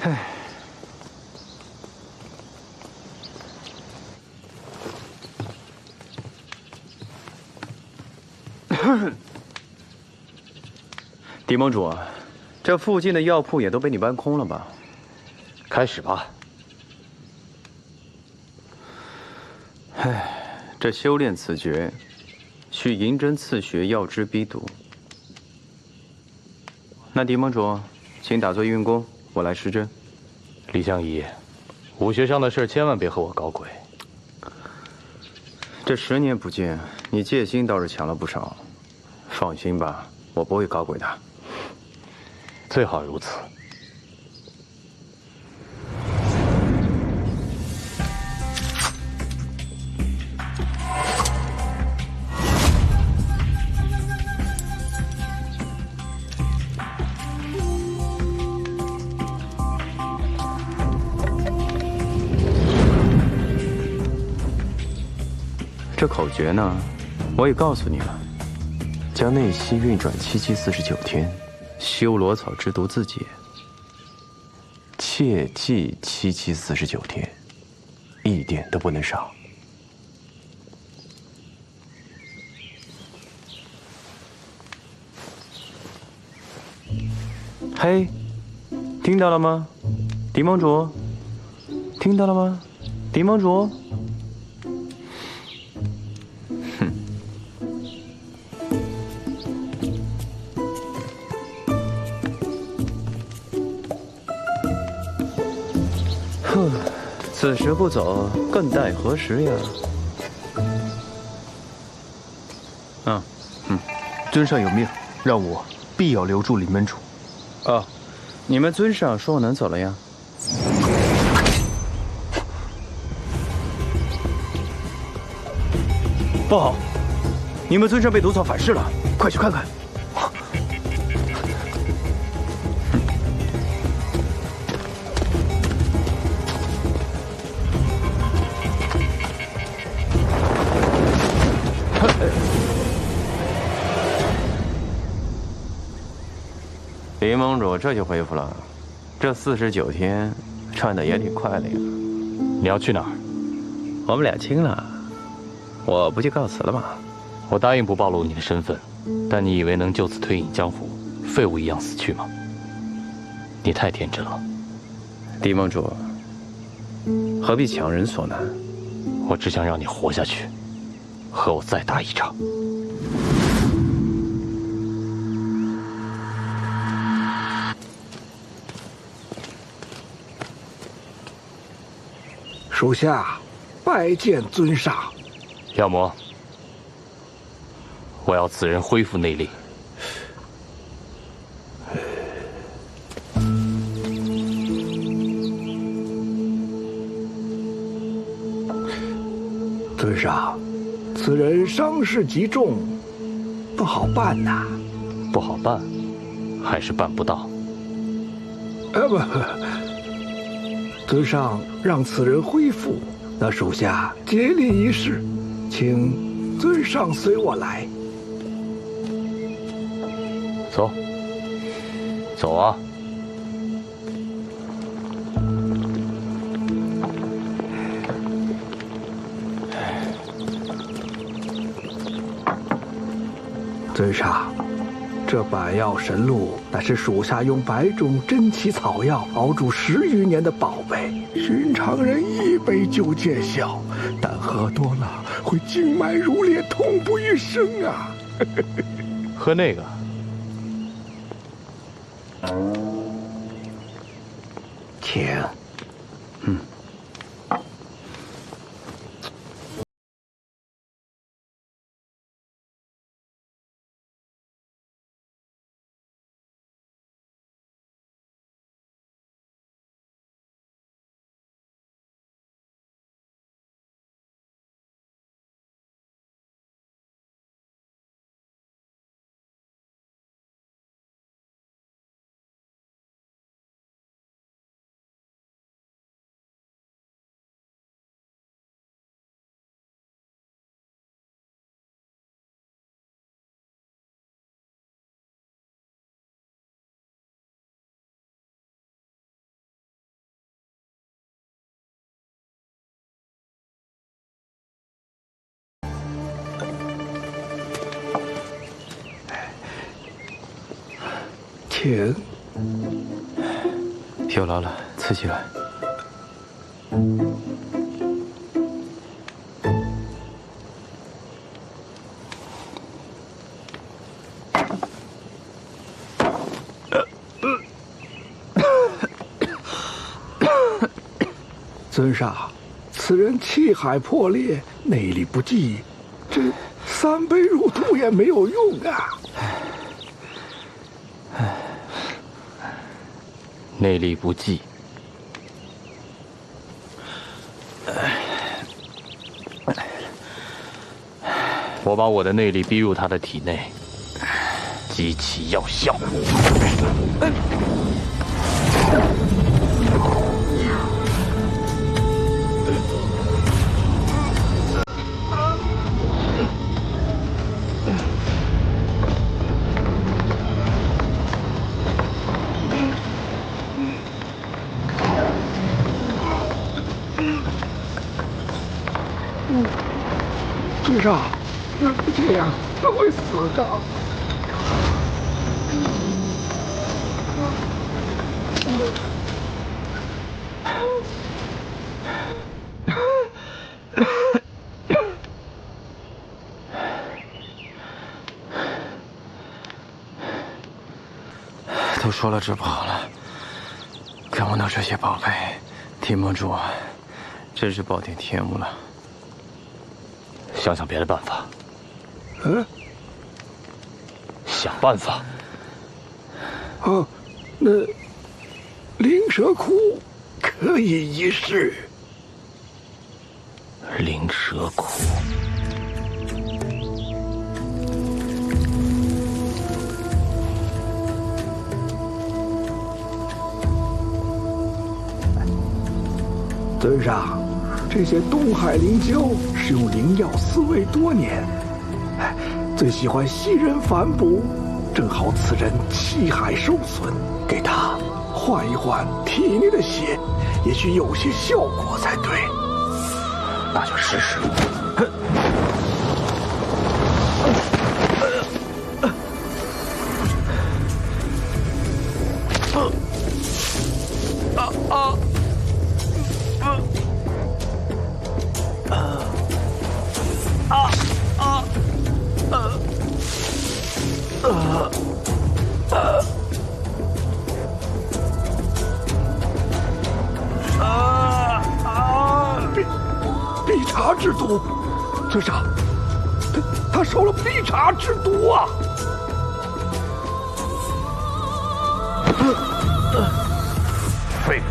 唉，狄盟主，这附近的药铺也都被你搬空了吧？开始吧。唉，这修炼此诀，需银针刺血，药汁逼毒。那狄盟主，请打坐运功，我来施针。李相夷，武学上的事千万别和我搞鬼。这10年不见，你戒心倒是强了不少。放心吧，我不会搞鬼的。最好如此。这口诀呢，我也告诉你了，将内息运转7期49天，修罗草之毒自解。切记7期49天，一点都不能少。嘿，听到了吗，狄盟主？听到了吗，狄盟主？哼，此时不走，更待何时呀？尊上有命，让我必要留住李门主。哦，你们尊上说我能走了呀？不好，你们尊上被毒草反噬了，快去看看。林盟主这就恢复了，这49天转的也挺快的呀。你要去哪儿？我们俩亲了，我不就告辞了吗？我答应不暴露你的身份，但你以为能就此退隐江湖，废物一样死去吗？你太天真了。狄盟主，何必强人所难？我只想让你活下去，和我再打一场。属下拜见尊上。妖魔，我要此人恢复内力。尊上，此人伤势极重，不好办呐。不好办，还是办不到？不，尊上让此人恢复，那属下竭力一试，请尊上随我来。走，走啊！尊上，这百药神露乃是属下用100种珍奇草药熬煮10余年的宝贝，寻常人1杯就见效，但喝多了会经脉如裂，痛不欲生啊！喝那个。请。钱。有劳了，刺起来。尊上，此人气海破裂，内力不济，这3杯入肚也没有用啊！内力不济，我把我的内力逼入他的体内，激其药效。尊上，这样他会死的。都说了治不好了，看不到这些宝贝，提莫主真是暴殄天物了。想想别的办法。想办法。啊，那灵蛇窟可以一试。灵蛇窟。尊上，这些东海灵蛟使用灵药饲喂多年，最喜欢吸人反哺，正好此人气海受损，给他换一换体内的血，也许有些效果才对。那就试试。避茶之毒，尊上，他受了避茶之毒啊！废物！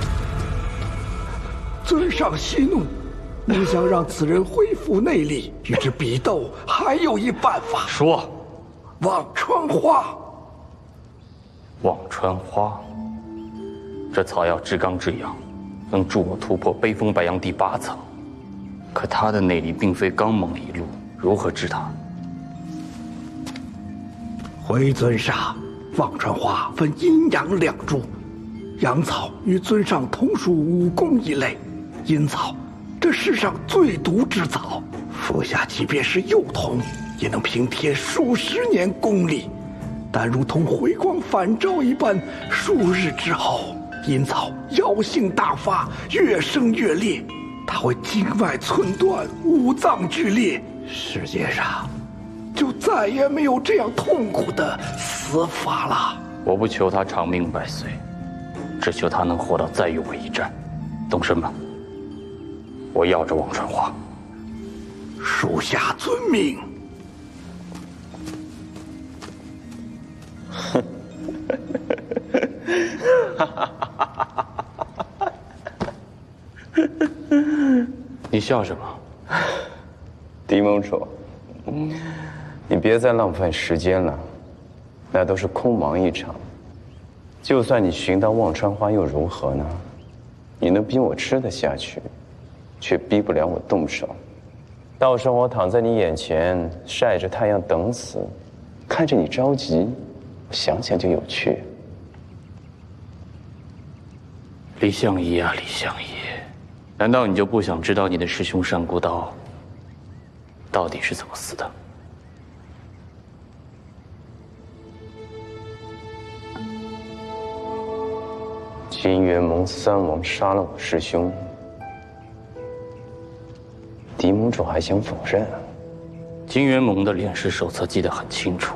尊上息怒，你想让此人恢复内力，与之比斗，还有一办法。说，忘川花。忘川花，这草药至刚至阳，能助我突破悲风白杨第8层。可他的内力并非刚猛一路，如何治他？回尊上，忘川花分阴阳2株，阳草与尊上同属武功一类，阴草这世上最毒之草，服下即便是幼童，也能平添数十年功力。但如同回光返照一般，数日之后，阴草药性大发，越生越烈，它会经脉寸断，五脏剧烈，世界上就再也没有这样痛苦的死法了。我不求他长命百岁，只求他能活到再与我一战。动身吧，我要这忘川花。属下遵命。你笑什么？狄盟主，你别再浪费时间了，那都是空忙一场。就算你寻到忘川花又如何呢？你能逼我吃得下去，却逼不了我动手。到时候我躺在你眼前晒着太阳等死，看着你着急，想想就有趣。李相夷啊，李相夷，难道你就不想知道你的师兄单孤刀到底是怎么死的？金元盟三王杀了我师兄，狄盟主还想否认？金元盟的炼尸手册记得很清楚，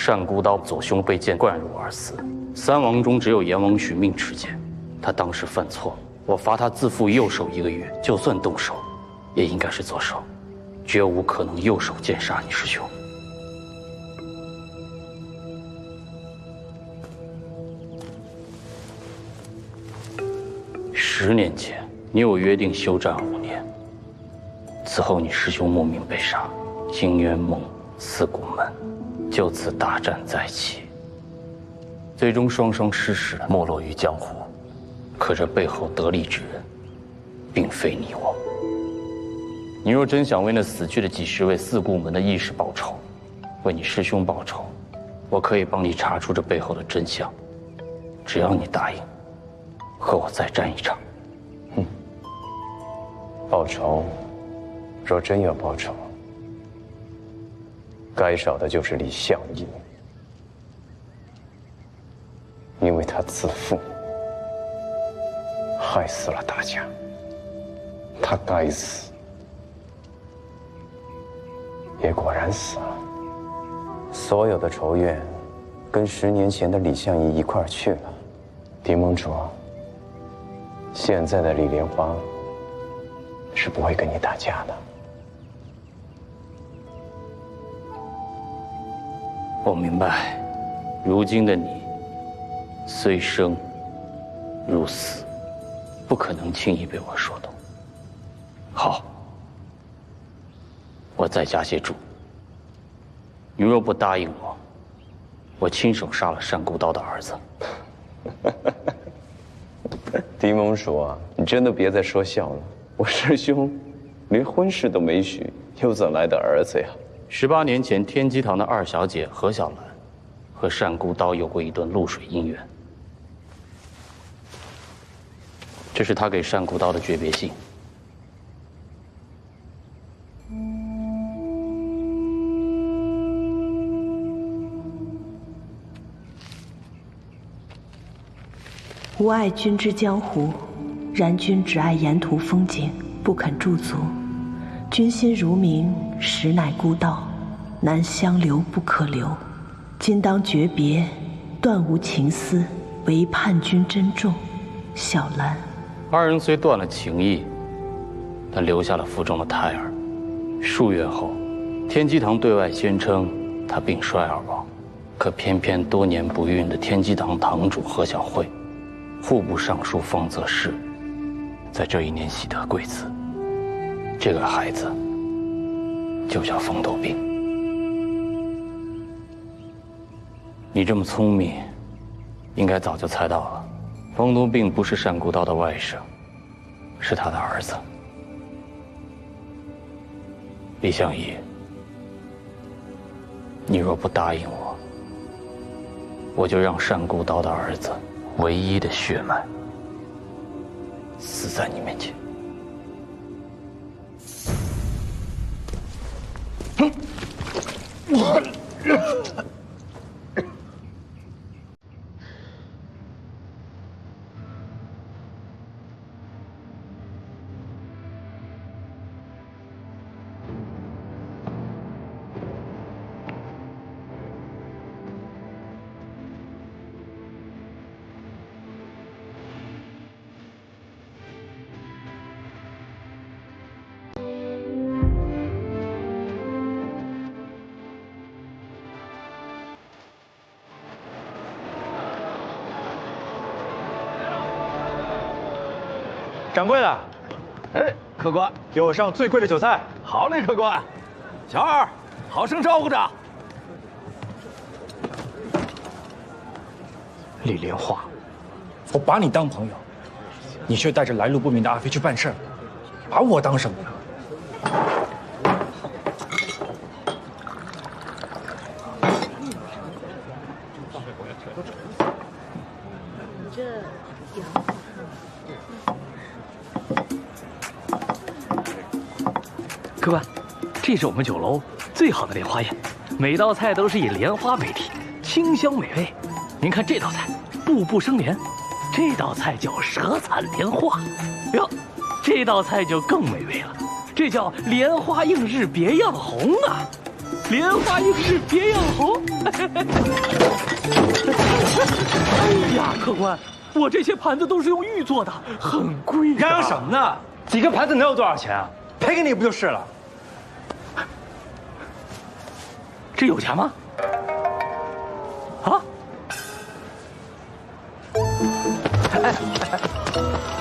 单孤刀左胸被剑贯入而死，三王中只有阎王许命持剑，他当时犯错，我罚他自负右手1个月，就算动手，也应该是左手，绝无可能右手剑杀你师兄。10年前，你我约定休战5年。此后，你师兄莫名被杀，金元盟、四谷门就此大战再起，最终双双失势，没落于江湖。可这背后得利之人，并非你我。你若真想为那死去的几10位四谷门的义士报仇，为你师兄报仇，我可以帮你查出这背后的真相，只要你答应，和我再战一场。报仇，若真要报仇，该找的就是李相义，因为他自负，害死了大家，他该死，也果然死了。所有的仇怨，跟10年前的李相义一块儿去了。狄盟主，现在的李莲花是不会跟你打架的。我明白，如今的你，虽生如死，不可能轻易被我说动。好，我再加些注。你若不答应我，我亲手杀了单孤刀的儿子。狄盟主啊，你真的别再说笑了。我师兄连婚事都没许，又怎来的儿子呀？18年前，天机堂的2小姐何小兰和单孤刀有过一段露水姻缘。这是他给单孤刀的诀别信。吾爱君之江湖，然君只爱沿途风景，不肯驻足。君心如明，实乃孤道，难相留不可留。今当诀别，断无情丝，唯盼君珍重。小兰。2人虽断了情谊，但留下了腹中的胎儿。数月后，天机堂对外宣称他病衰而亡，可偏偏多年不孕的天机堂堂主何小慧，户部尚书方则仕，在这一年喜得贵子。这个孩子就叫风头病。你这么聪明，应该早就猜到了，风头病不是单孤刀的外甥，是他的儿子。李相义，你若不答应我，我就让单孤刀的儿子唯一的血脉死在你面前。掌柜的，哎，客官，给我上最贵的酒菜。好嘞，客官。小二，好生招呼着。李莲花，我把你当朋友，你却带着来路不明的阿飞去办事儿，把我当什么呢？客官，这是我们酒楼最好的莲花宴，每道菜都是以莲花为题，清香美味。您看这道菜，步步生莲，这道菜叫舌灿莲花。哟，这道菜就更美味了，这叫莲花映日别样红啊！莲花映日别样红。哎呀，客官，我这些盘子都是用玉做的，很贵的。嚷嚷什么呢？几个盘子能有多少钱啊？赔给你不就是了？这有钱吗？啊？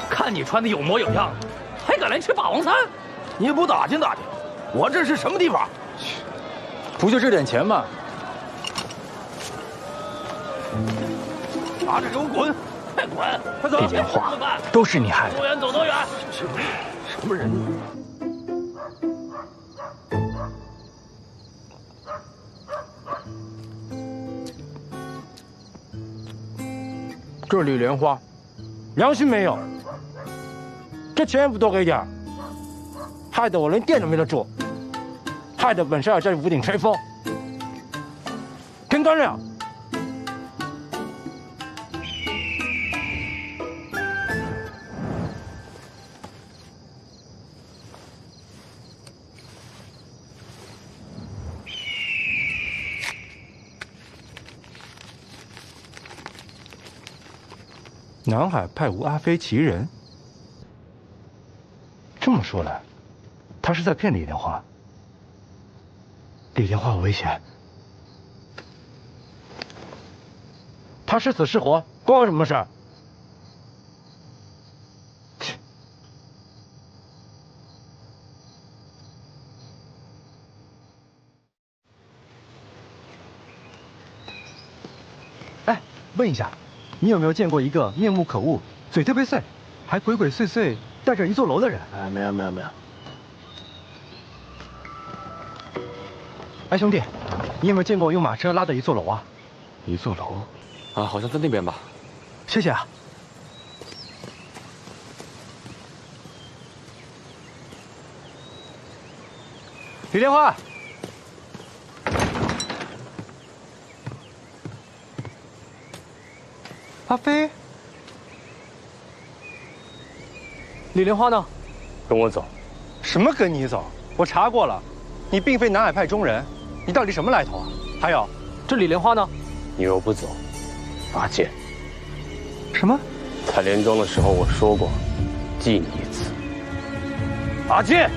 看你穿的有模有样，还敢来吃霸王餐？你也不打听打听，我这是什么地方？不就这点钱吗？拿着给我滚！快滚！快走！这莲花都是你害的。多远走多远。什么人？这李莲花，良心没有？这钱也不多给点儿，害得我连店都没得住，害得本少爷在屋顶吹风。听干了！南海派吴阿飞其人。这么说来，他是在骗李莲花。李莲花有危险，他是死是活关我什么事儿？哎，问一下，你有没有见过一个面目可恶、嘴特别碎，还鬼鬼祟祟带着一座楼的人？哎，没有没有没有。哎，兄弟，你有没有见过用马车拉的一座楼啊？一座楼，啊，好像在那边吧。谢谢啊。李莲花，阿飞，李莲花呢？跟我走。什么跟你走？我查过了，你并非南海派中人，你到底什么来头啊？还有，这李莲花呢？你若不走，罚剑。什么？采莲庄的时候我说过，记你一次。罚剑。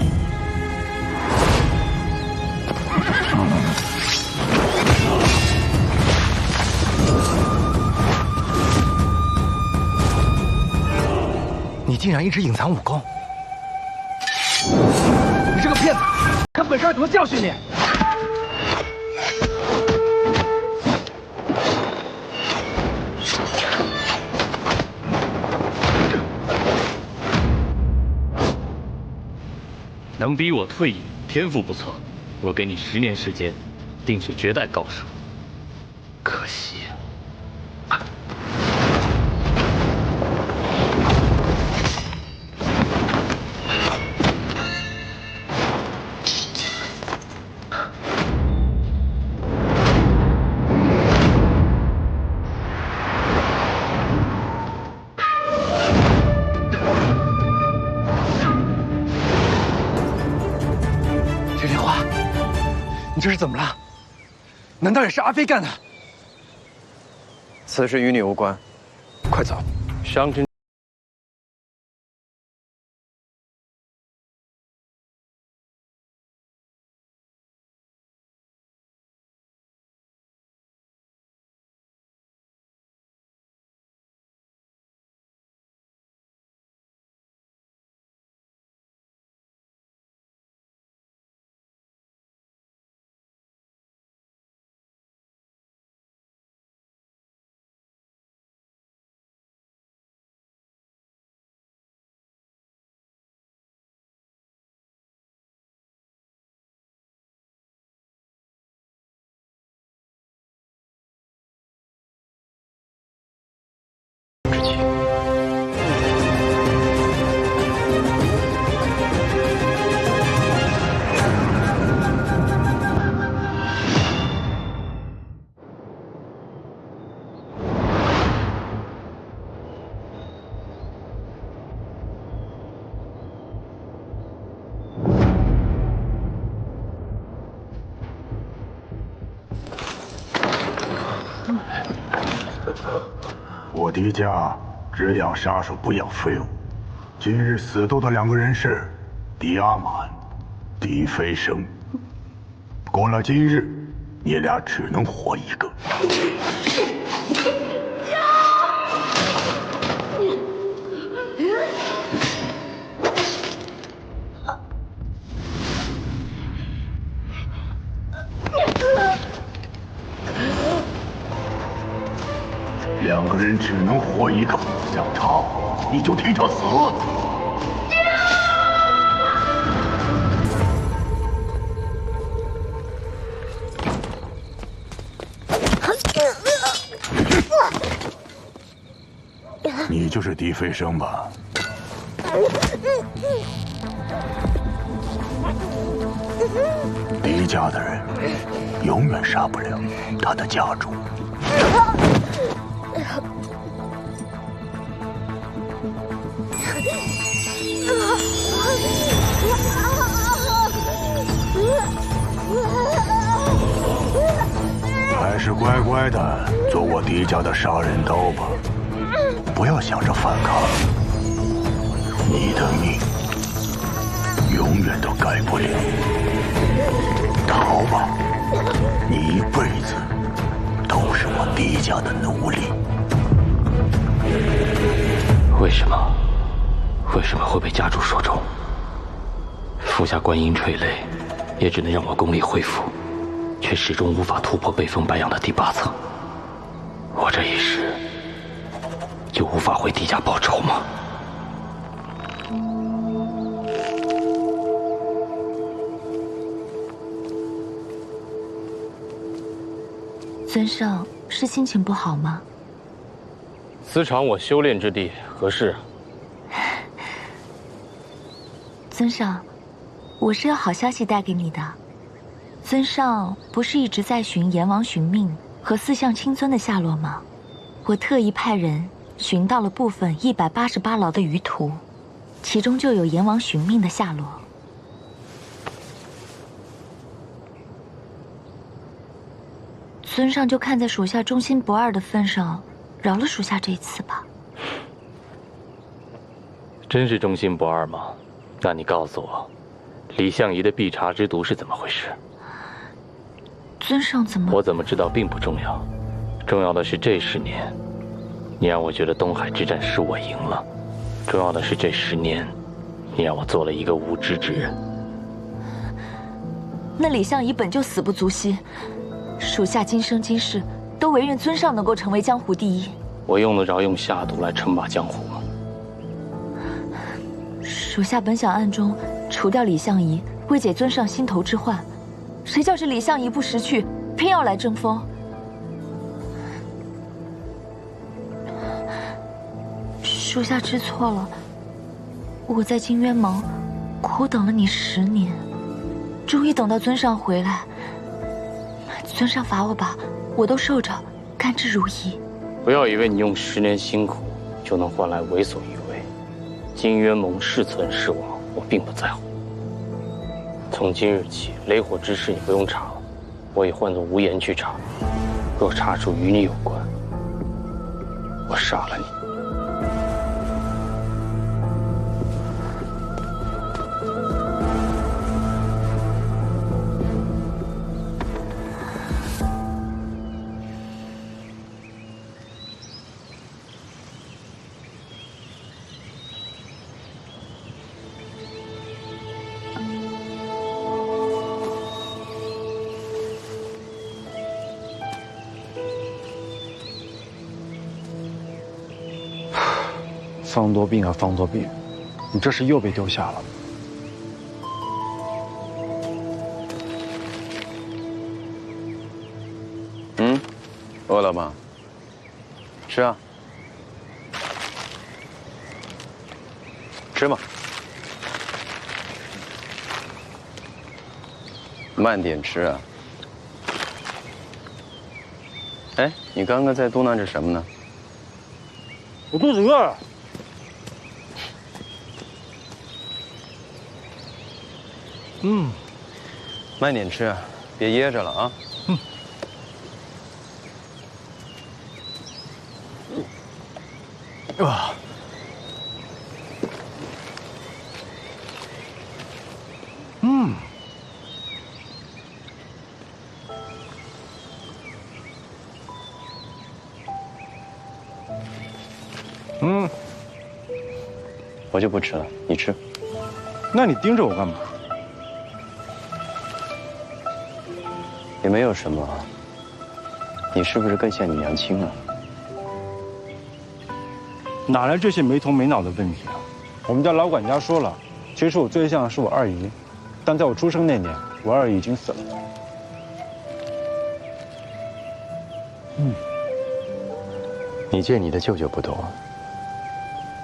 你竟然一直隐藏武功！你这个骗子！看本少爷怎么教训你！能逼我退隐，天赋不错。我给你10年时间，定是绝代高手。可惜啊。李莲花，你这是怎么了？难道也是阿飞干的？此事与你无关，快走！伤真。狄家只养杀手，不养废物。今日死斗的2个人是狄阿满、狄飞升。过了今日，你俩只能活一个。2个人只能活一个，想逃你就替他死。你就是狄飞升吧？狄家的人永远杀不了他的家主。还是乖乖的做我狄家的杀人刀吧，不要想着反抗，你的命永远都改不了。逃吧，你一辈子都是我狄家的奴隶。为什么会被家主说中？服下观音垂泪，也只能让我功力恢复，却始终无法突破北风白杨的第8层。我这一世就无法回狄家报仇吗？尊上是心情不好吗？此场我修炼之地，何事？尊上，我是有好消息带给你的。尊上不是一直在寻阎王寻命和4相亲尊的下落吗？我特意派人寻到了部分188牢的余徒，其中就有阎王寻命的下落。尊上就看在属下忠心不二的份上，饶了属下这一次吧。真是忠心不二吗？那你告诉我，李相夷的必查之毒是怎么回事？尊上怎么……我怎么知道并不重要，重要的是这10年，你让我觉得东海之战是我赢了；重要的是这10年，你让我做了一个无知之人。那李相夷本就死不足惜，属下今生今世都唯愿尊上能够成为江湖第一。我用得着用下毒来称霸江湖吗？属下本想暗中除掉李相夷，为解尊上心头之患，谁叫这李相夷不识趣，偏要来争锋。属下知错了，我在金渊盟苦等了你10年，终于等到尊上回来。尊上罚我吧，我都受着，甘之如饴。不要以为你用10年辛苦就能换来为所欲为。金渊盟是存是亡，我并不在乎。从今日起，雷火之事你不用查了，我已换作无言去查。若查出与你有关，我杀了你。方多病啊，方多病，你这是又被丢下了。饿了吗？吃啊，吃嘛，慢点吃啊。哎，你刚刚在嘟囔着什么呢？我肚子饿了。慢点吃，别噎着了啊。啊！我就不吃了，你吃。那你盯着我干嘛？也没有什么。你是不是更像你娘亲了？哪来这些没头没脑的问题啊？我们家老管家说了，其实我最像的是我二姨，但在我出生那年，我二姨已经死了。你见你的舅舅不多，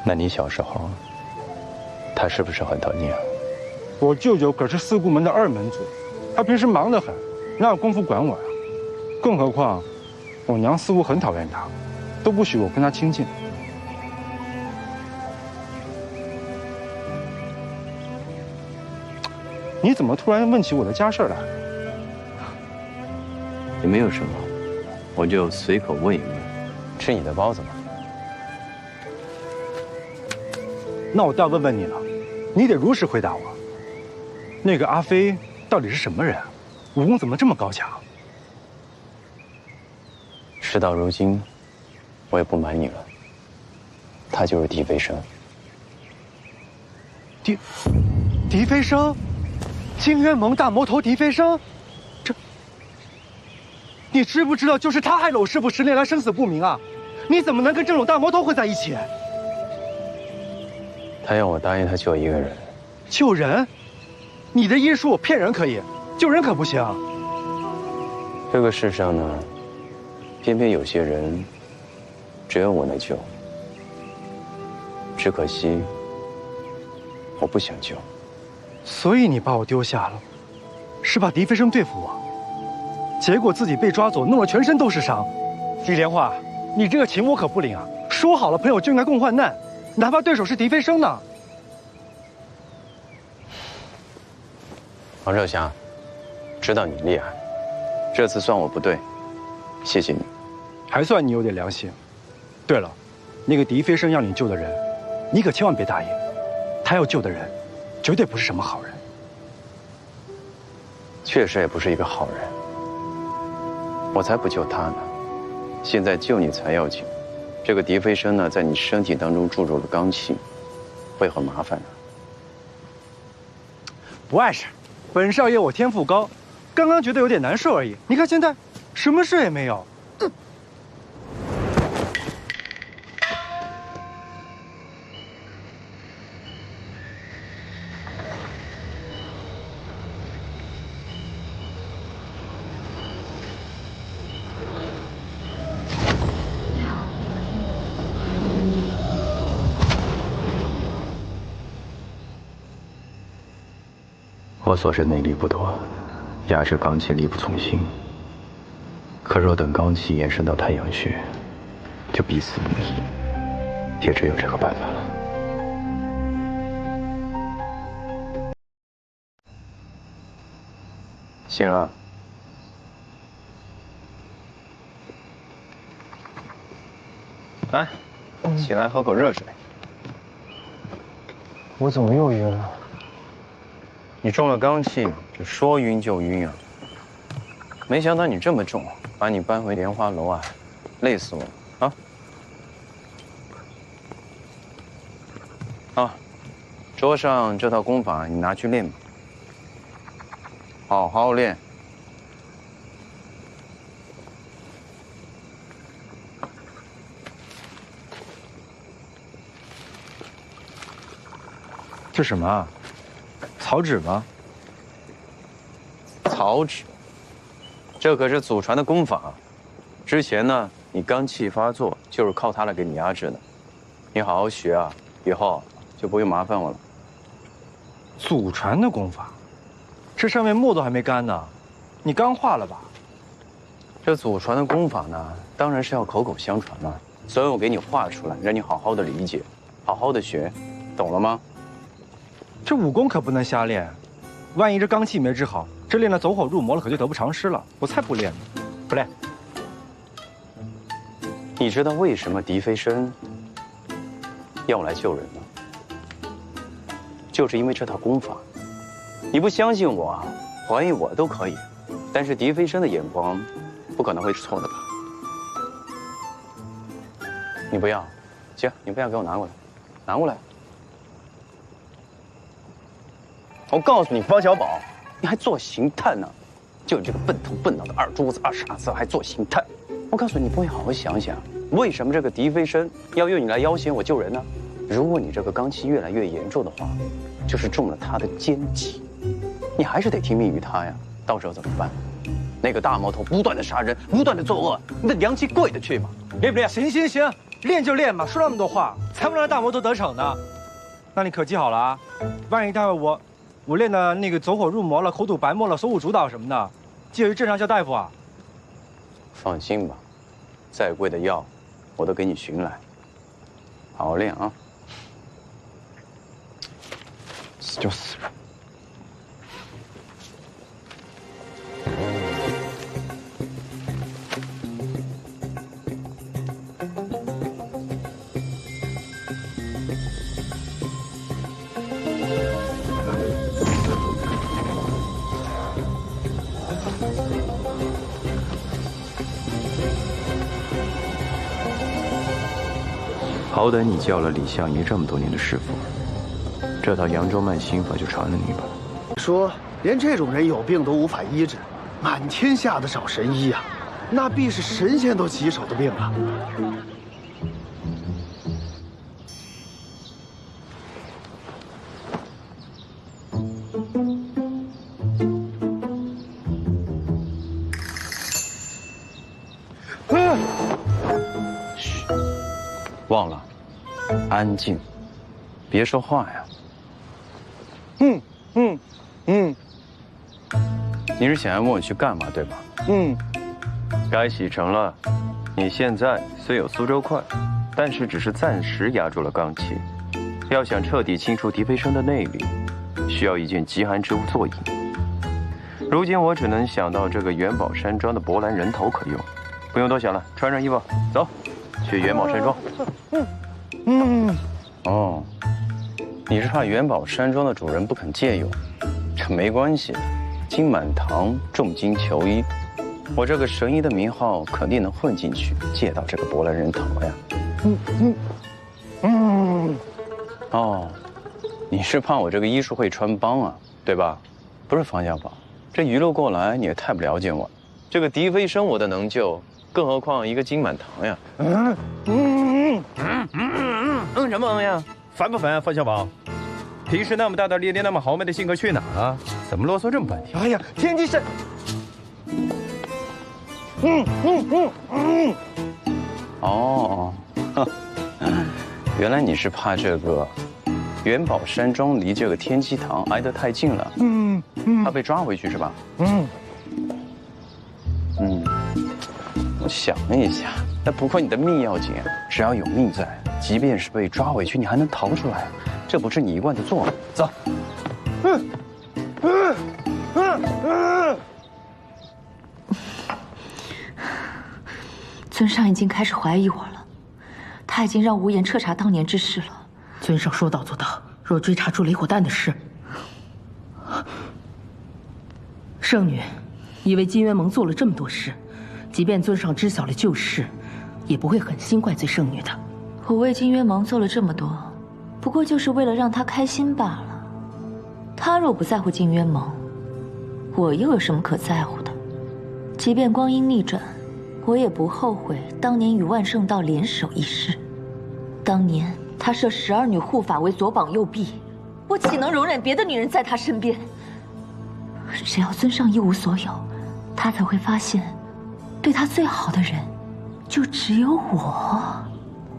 那你小时候，他是不是很疼你啊？我舅舅可是四姑门的二门祖，他平时忙得很，哪有功夫管我呀？更何况，我娘似乎很讨厌他，都不许我跟他亲近。你怎么突然问起我的家事来？也没有什么，我就随口问一问。吃你的包子吗？那我倒问问你了，你得如实回答我。那个阿飞到底是什么人？武功怎么这么高强？事到如今，我也不瞒你了，他就是狄飞升。狄飞升，金渊盟大魔头狄飞升，你知不知道，就是他害了我师父10年来生死不明啊！你怎么能跟这种大魔头混在一起？他要我答应他救一个人。救人？你的医术我骗人可以，救人可不行。这个世上呢，偏偏有些人，只有我能救。只可惜，我不想救。所以你把我丢下了，是把狄飞升对付我，结果自己被抓走，弄得全身都是伤。李莲花，你这个情我可不领啊！说好了朋友就应该共患难，哪怕对手是狄飞升呢。王少侠，知道你厉害，这次算我不对，谢谢你。还算你有点良心。对了，那个狄飞升要你救的人，你可千万别答应，他要救的人，绝对不是什么好人。确实也不是一个好人，我才不救他呢。现在救你才要紧。这个狄飞升呢，在你身体当中注入了罡气，会很麻烦的。不碍事，本少爷我天赋高，刚刚觉得有点难受而已。你看现在，什么事也没有。我所剩内力不多，压制罡气力不从心。可若等罡气延伸到太阳穴，就必死无疑。也只有这个办法了。杏儿，来，起来喝口热水。我怎么又晕了？你中了罡气，这说晕就晕啊！没想到你这么重，把你搬回莲花楼啊，累死我了啊！啊，桌上这套功法你拿去练吧，好好练。这什么啊？草纸吗？草纸，这可是祖传的功法。之前呢，你罡气发作就是靠它来给你压制的。你好好学啊，以后就不用麻烦我了。祖传的功法，这上面墨都还没干呢，你刚画了吧？这祖传的功法呢，当然是要口口相传了。所以我给你画出来，让你好好的理解，好好的学，懂了吗？这武功可不能瞎练，万一这罡气没治好，这练得走火入魔了，可就得不偿失了。我才不练呢，不练。你知道为什么狄飞升要我来救人呢？就是因为这套功法。你不相信我啊，怀疑我都可以，但是狄飞升的眼光不可能会是错的吧？你不要，行，你不要给我拿过来，拿过来。我告诉你，方小宝，你还做刑探呢？就你这个笨头笨脑的二珠子、二傻子，还做刑探！我告诉你，你不会好好想想，为什么这个狄飞升要用你来要挟我救人呢？如果你这个罡气越来越严重的话，就是中了他的奸计，你还是得听命于他呀。到时候怎么办？那个大魔头不断的杀人，不断的作恶，你的良心过得去吗？练不练？行行行，练就练嘛，说那么多话，才不让大魔头得逞呢。那你可记好了啊，万一待会我练的那个走火入魔了，口吐白沫了，手舞足蹈什么的，记得去镇上叫大夫啊。放心吧，再贵的药，我都给你寻来。好好练啊！死就死吧。好歹你教了李相爷这么多年的师傅，这套扬州慢心法就传了你吧。说连这种人有病都无法医治，满天下的找神医啊，那必是神仙都棘手的病啊。嘘，忘了，安静，别说话呀。你是想要问我去干嘛，对吧？该洗成了。你现在虽有苏州快，但是只是暂时压住了罡气。要想彻底清除狄飞升的内力，需要一件极寒之物做引。如今我只能想到这个元宝山庄的博兰人头可用。不用多想了，穿上衣服，走，去元宝山庄。哦，你是怕元宝山庄的主人不肯借用？这没关系，金满堂重金求医，我这个神医的名号肯定能混进去，借到这个博兰人头呀。哦，你是怕我这个医术会穿帮啊，对吧？不是方小宝，这一路过来你也太不了解我了。这个狄飞升我都能救，更何况一个金满堂呀？什么呀？烦不烦啊，方小宝？平时那么大大咧咧、那么豪迈的性格去哪儿了？怎么啰嗦这么半天？哎呀，天机神！哦，原来你是怕这个元宝山庄离这个天机堂挨得太近了，怕被抓回去是吧？我想了一下，不过你的命要紧，只要有命在，即便是被抓回去，你还能逃出来，这不是你一贯的做法。走。尊上已经开始怀疑我了，他已经让无言彻查当年之事了。尊上说到做到，若追查出雷火弹的事，圣女以为金渊盟做了这么多事，即便尊上知晓了旧事，也不会狠心怪罪圣女的。我为金渊盟做了这么多，不过就是为了让他开心罢了。他若不在乎金渊盟，我又有什么可在乎的？即便光阴逆转，我也不后悔当年与万圣道联手一事。当年他设12女护法为左膀右臂，我岂能容忍别的女人在他身边？只要尊上一无所有，他才会发现，对他最好的人，就只有我。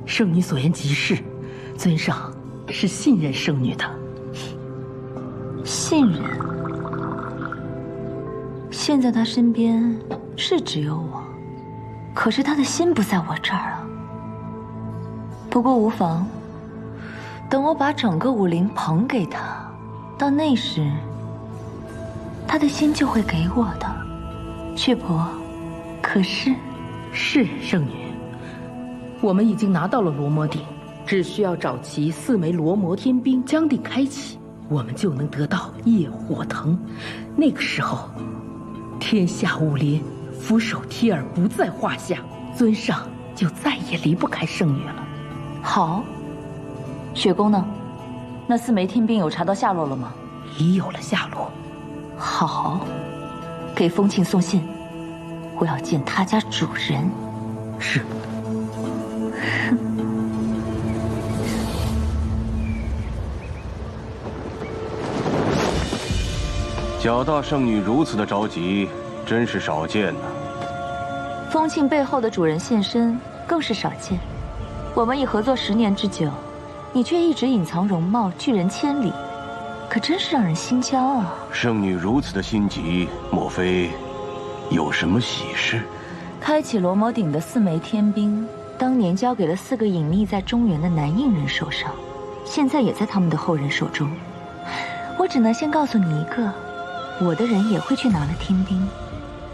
圣女所言极是，尊上是信任圣女的。信任？现在他身边是只有我，可是他的心不在我这儿啊。不过无妨，等我把整个武林捧给他，到那时，他的心就会给我的。血婆，可是？是圣女。我们已经拿到了罗摩鼎，只需要找齐4枚罗摩天兵，将定开启，我们就能得到业火藤。那个时候，天下武林俯首帖耳不在话下，尊上就再也离不开圣女了。好，雪宫呢？那4枚天兵有查到下落了吗？已有了下落。好，给风庆送信，我要见他家主人。是。小大圣女如此的着急，真是少见呐。风庆背后的主人现身，更是少见。我们已合作10年之久，你却一直隐藏容貌，拒人千里，可真是让人心焦啊！圣女如此的心急，莫非有什么喜事？开启罗摩顶的4枚天兵，当年交给了4个隐匿在中原的南印人手上，现在也在他们的后人手中。我只能先告诉你一个，我的人也会去拿了天兵，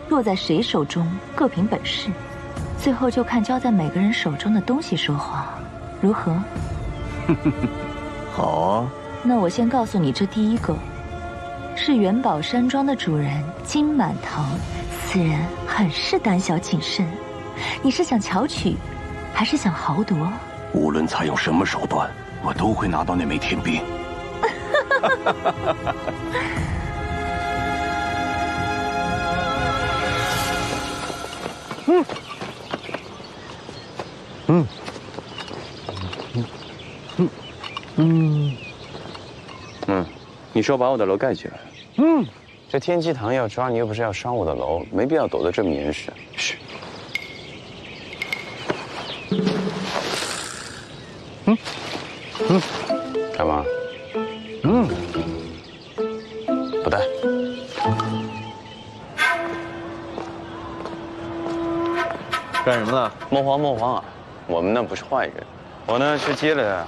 落在谁手中各凭本事，最后就看交在每个人手中的东西说话，如何？好啊。那我先告诉你，这第一个是元宝山庄的主人金满堂，此人很是胆小谨慎。你是想巧取，还是想豪夺？无论采用什么手段，我都会拿到那枚天兵。你说把我的楼盖起来。这天机堂要抓你，又不是要伤我的楼，没必要躲得这么严实。是。干嘛？不带。干什么呢？孟皇啊，我们呢不是坏人，我呢是接了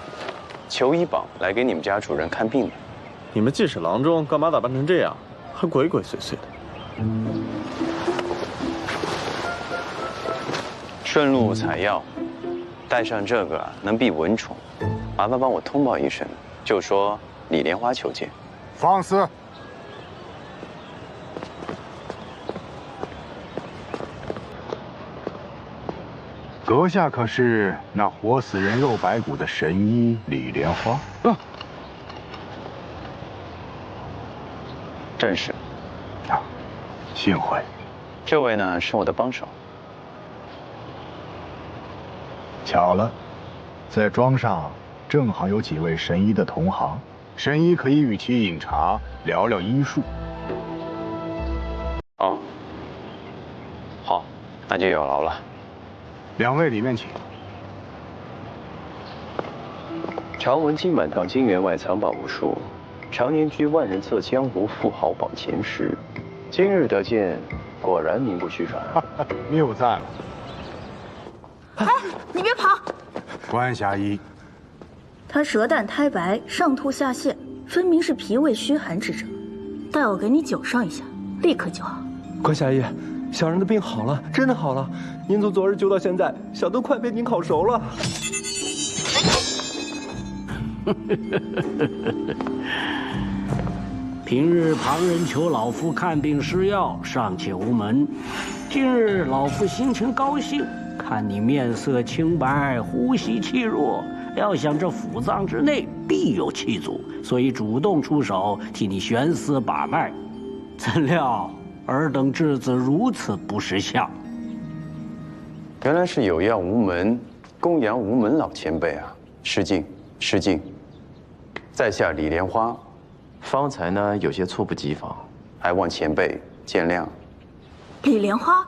裘医榜来给你们家主人看病的。你们济世郎中干嘛打扮成这样，还鬼鬼祟祟的？顺路采药，带上这个能避蚊虫，麻烦帮我通报一声，就说李莲花求见。放肆！阁下可是那活死人肉白骨的神医李莲花？正是。啊，幸会。这位呢是我的帮手。巧了，在庄上正好有几位神医的同行，神医可以与其饮茶，聊聊医术。哦，好，那就有劳了。两位里面请。常闻金满堂金员外藏宝无数，常年居万人册江湖富豪榜前10，今日得见，果然名不虚传。谬赞了。哎，你别跑！关侠医，他舌淡苔白，上吐下泻，分明是脾胃虚寒之症。待我给你酒上一下，立刻就好。关侠医，小人的病好了，真的好了。您从昨日救到现在，小都快被您烤熟了。平日旁人求老夫看病施药，尚且无门。今日老夫心情高兴，看你面色清白，呼吸气弱，料想这腑脏之内必有气阻，所以主动出手替你悬丝把脉。怎料尔等稚子如此不识相。原来是有药无门，供养无门老前辈啊！失敬，失敬。在下李莲花，方才呢有些猝不及防，还望前辈见谅。李莲花，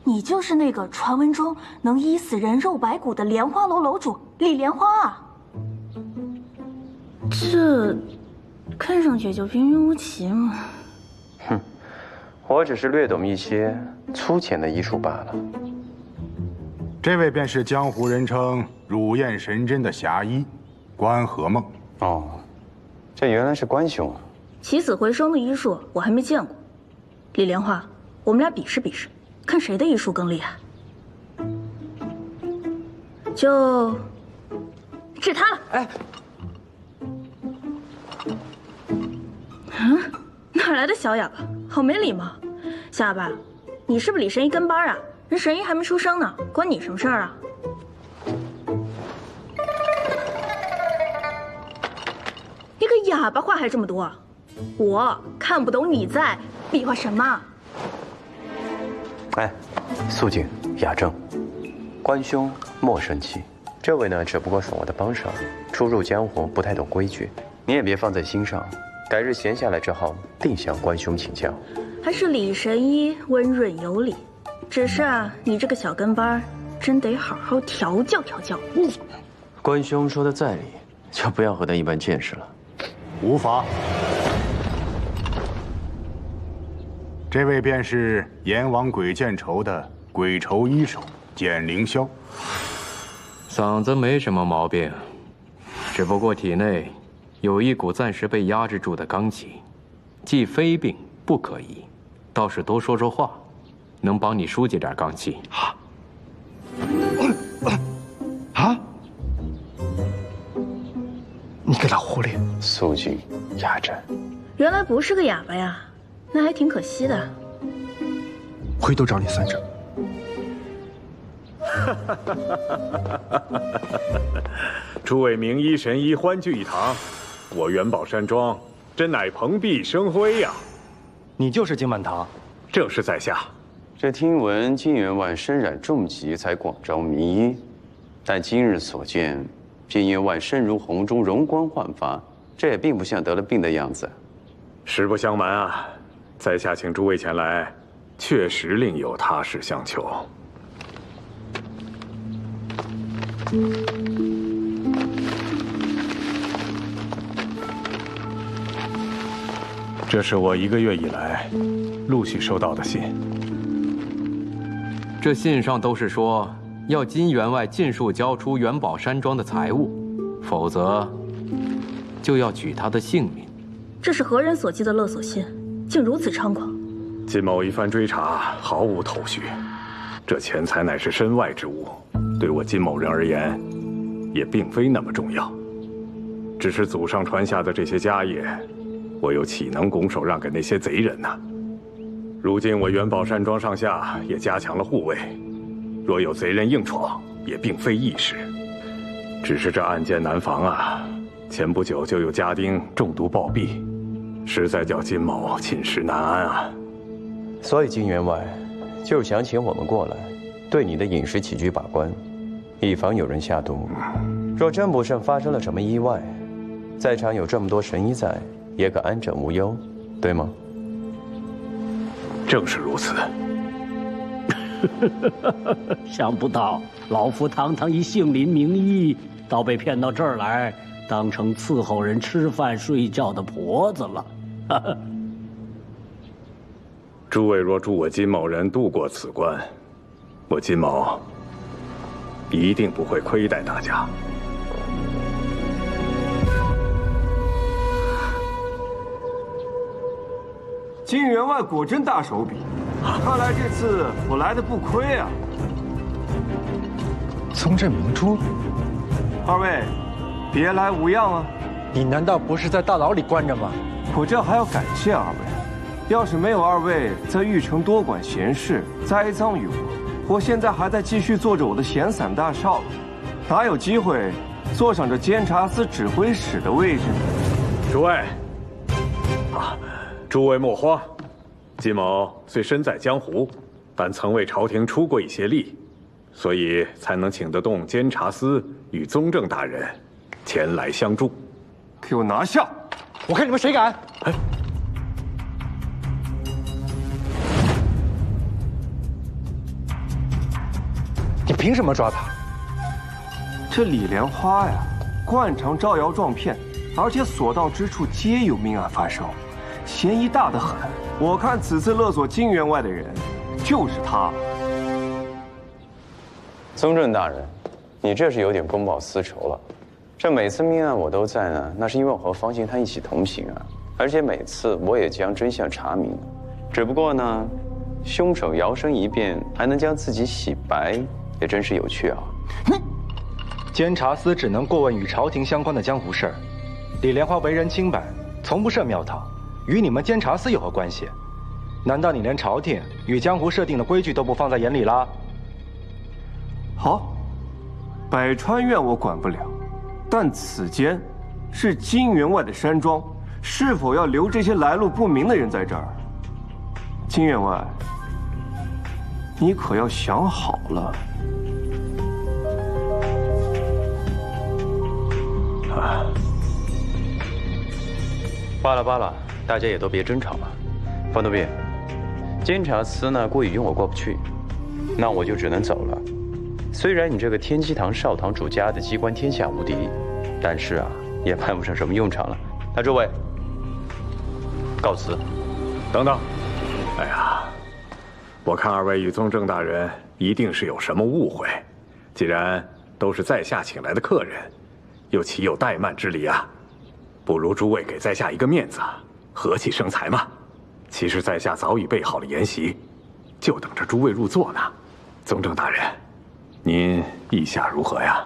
你就是那个传闻中能医死人肉白骨的莲花楼楼主李莲花啊？这看上去就平平无奇嘛。哼，我只是略懂一些粗浅的医术罢了。这位便是江湖人称乳燕神针的侠医关和梦。哦，这原来是关兄啊！起死回生的医术我还没见过。李莲花，我们俩比试比试，看谁的医术更厉害。就是他了。哎，嗯，哪来的小哑巴？好没礼貌！小哑巴，你是不是李神医跟班啊？人神医还没出生呢，关你什么事儿啊？你个哑巴话还这么多，我看不懂你在比划什么。哎，肃静，雅正，关兄莫生气。这位呢，只不过是我的帮手，初入江湖，不太懂规矩，你也别放在心上。改日闲下来之后，定向关兄请教。还是李神医温润有礼，只是啊，你这个小跟班，真得好好调教调教。关兄说的在理，就不要和他一般见识了。无法。这位便是阎王鬼见愁的鬼愁一手简凌霄。嗓子没什么毛病，只不过体内有一股暂时被压制住的罡气，既非病不可医，倒是多说说话，能帮你疏解点罡气。啊！你个老狐狸！肃静，雅正。原来不是个哑巴呀，那还挺可惜的。回头找你算账。诸位名医神医欢聚一堂，我元宝山庄真乃蓬荜生辉呀！你就是金满堂，正是在下。这听闻金员外身染重疾，才广招名医，但今日所见，金员外身如红钟，容光焕发，这也并不像得了病的样子。实不相瞒啊，在下请诸位前来，确实另有他事相求。这是我1个月以来陆续收到的信。这信上都是说要金员外尽数交出元宝山庄的财物，否则就要取他的性命。这是何人所寄的勒索信，竟如此猖狂？金某一番追查，毫无头绪。这钱财乃是身外之物，对我金某人而言，也并非那么重要。只是祖上传下的这些家业，我又岂能拱手让给那些贼人呢？如今我元宝山庄上下也加强了护卫，若有贼人硬闯，也并非易事。只是这案件难防啊，前不久就有家丁中毒暴毙，实在叫金某寝食难安啊。所以金员外就是想请我们过来，对你的饮食起居把关，以防有人下毒。若真不慎发生了什么意外，在场有这么多神医在，也可安枕无忧，对吗？正是如此。想不到老夫堂堂一杏林名医，倒被骗到这儿来，当成伺候人吃饭睡觉的婆子了。诸位若助我金某人渡过此关，我金某一定不会亏待大家。金员外果真大手笔，看来这次我来的不亏啊！宗正明珠，二位，别来无恙啊！你难道不是在大牢里关着吗？我这还要感谢二位，要是没有二位在玉城多管闲事，栽赃于我现在还在继续做着我的闲散大少爷，哪有机会坐上这监察司指挥使的位置呢？诸位，诸位莫慌，金某虽身在江湖，但曾为朝廷出过一些力，所以才能请得动监察司与宗正大人前来相助。给我拿下！我看你们谁敢！你凭什么抓他？这李莲花呀，惯常招摇撞骗，而且所到之处皆有命案发生，嫌疑大得很。我看此次勒索金员外的人，就是他。宗正大人，你这是有点公报私仇了。这每次命案我都在呢，那是因为我和方信他一起同行啊，而且每次我也将真相查明。只不过呢，凶手摇身一变，还能将自己洗白，也真是有趣啊。监察司只能过问与朝廷相关的江湖事儿。李莲花为人清白，从不设庙堂，与你们监察司有何关系？难道你连朝廷与江湖设定的规矩都不放在眼里啦？好，百川院我管不了，但此间是金员外的山庄，是否要留这些来路不明的人在这儿？金员外，你可要想好了。啊，罢了罢了，大家也都别争吵了。方多斌，监察司呢过于与我过不去，那我就只能走了。虽然你这个天机堂少堂主家的机关天下无敌，但是啊，也派不上什么用场了。那诸位，告辞。等等，哎呀，我看二位与宗正大人一定是有什么误会。既然都是在下请来的客人，又岂有怠慢之理啊？不如诸位给在下一个面子，和气生财嘛。其实在下早已备好了筵席，就等着诸位入座呢。宗正大人，您意下如何呀？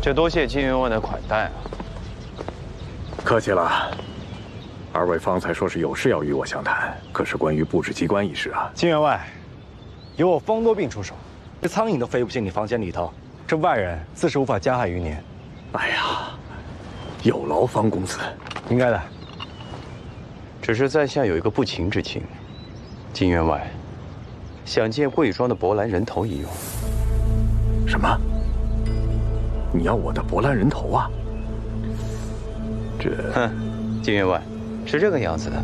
这多谢金员外的款待啊！客气了。二位方才说是有事要与我详谈，可是关于布置机关一事啊。金员外，由我方多病出手，这苍蝇都飞不进你房间里头，这外人自是无法加害于您。哎呀，有劳方公子，应该的。只是在下有一个不情之请，金员外，想借贵庄的博兰人头一用。什么？你要我的博兰人头啊？这……哼，金员外。是这个样子的，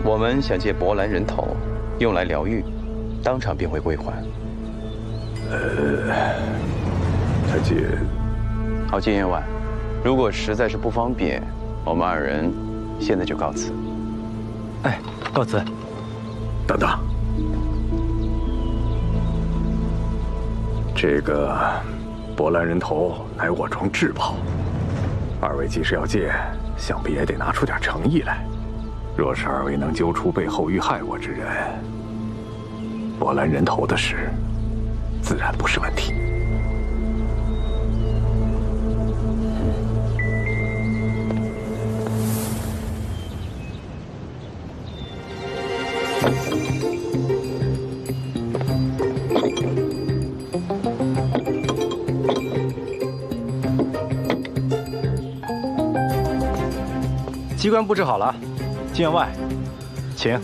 我们想借博兰人头用来疗愈，当场便会归还。他借……好，金员外，如果实在是不方便，我们二人现在就告辞。哎，告辞。等等，这个博兰人头乃我庄至宝，二位既是要借，想必也得拿出点诚意来。若是二位能揪出背后遇害我之人，博兰人头的事，自然不是问题。机关布置好了，金员外，请。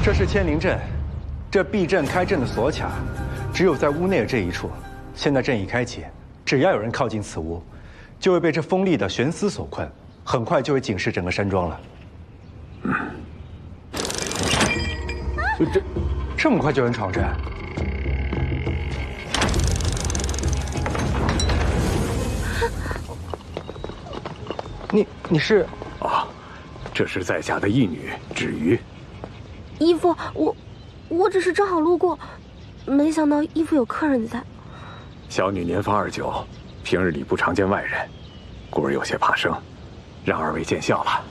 这是千灵阵，这避阵开阵的锁卡，只有在屋内的这一处。现在阵已开启，只要有人靠近此屋，就会被这锋利的悬丝所困，很快就会警示整个山庄了。这么快就能闯阵？你是？啊，这是在下的义女芷瑜。义父，我只是正好路过，没想到义父有客人在。小女年方29，平日里不常见外人，故而有些怕生，让二位见笑了。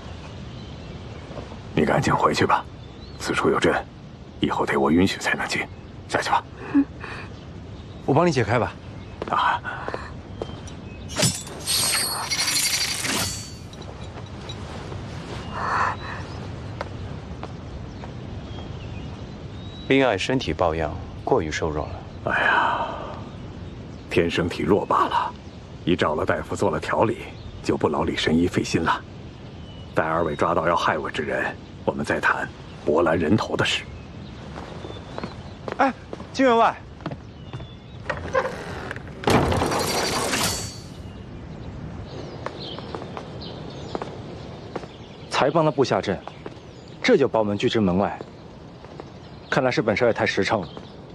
你赶紧回去吧，此处有阵，以后得我允许才能进。下去吧。我帮你解开吧。啊。冰爱身体抱恙，过于瘦弱了。哎呀，天生体弱罢了，已找了大夫做了调理，就不劳李神医费心了。待二位抓到要害我之人，我们再谈博兰人头的事。哎，金员外，才帮他布下阵，这就把门拒之门外。看来是本少爷太实诚了。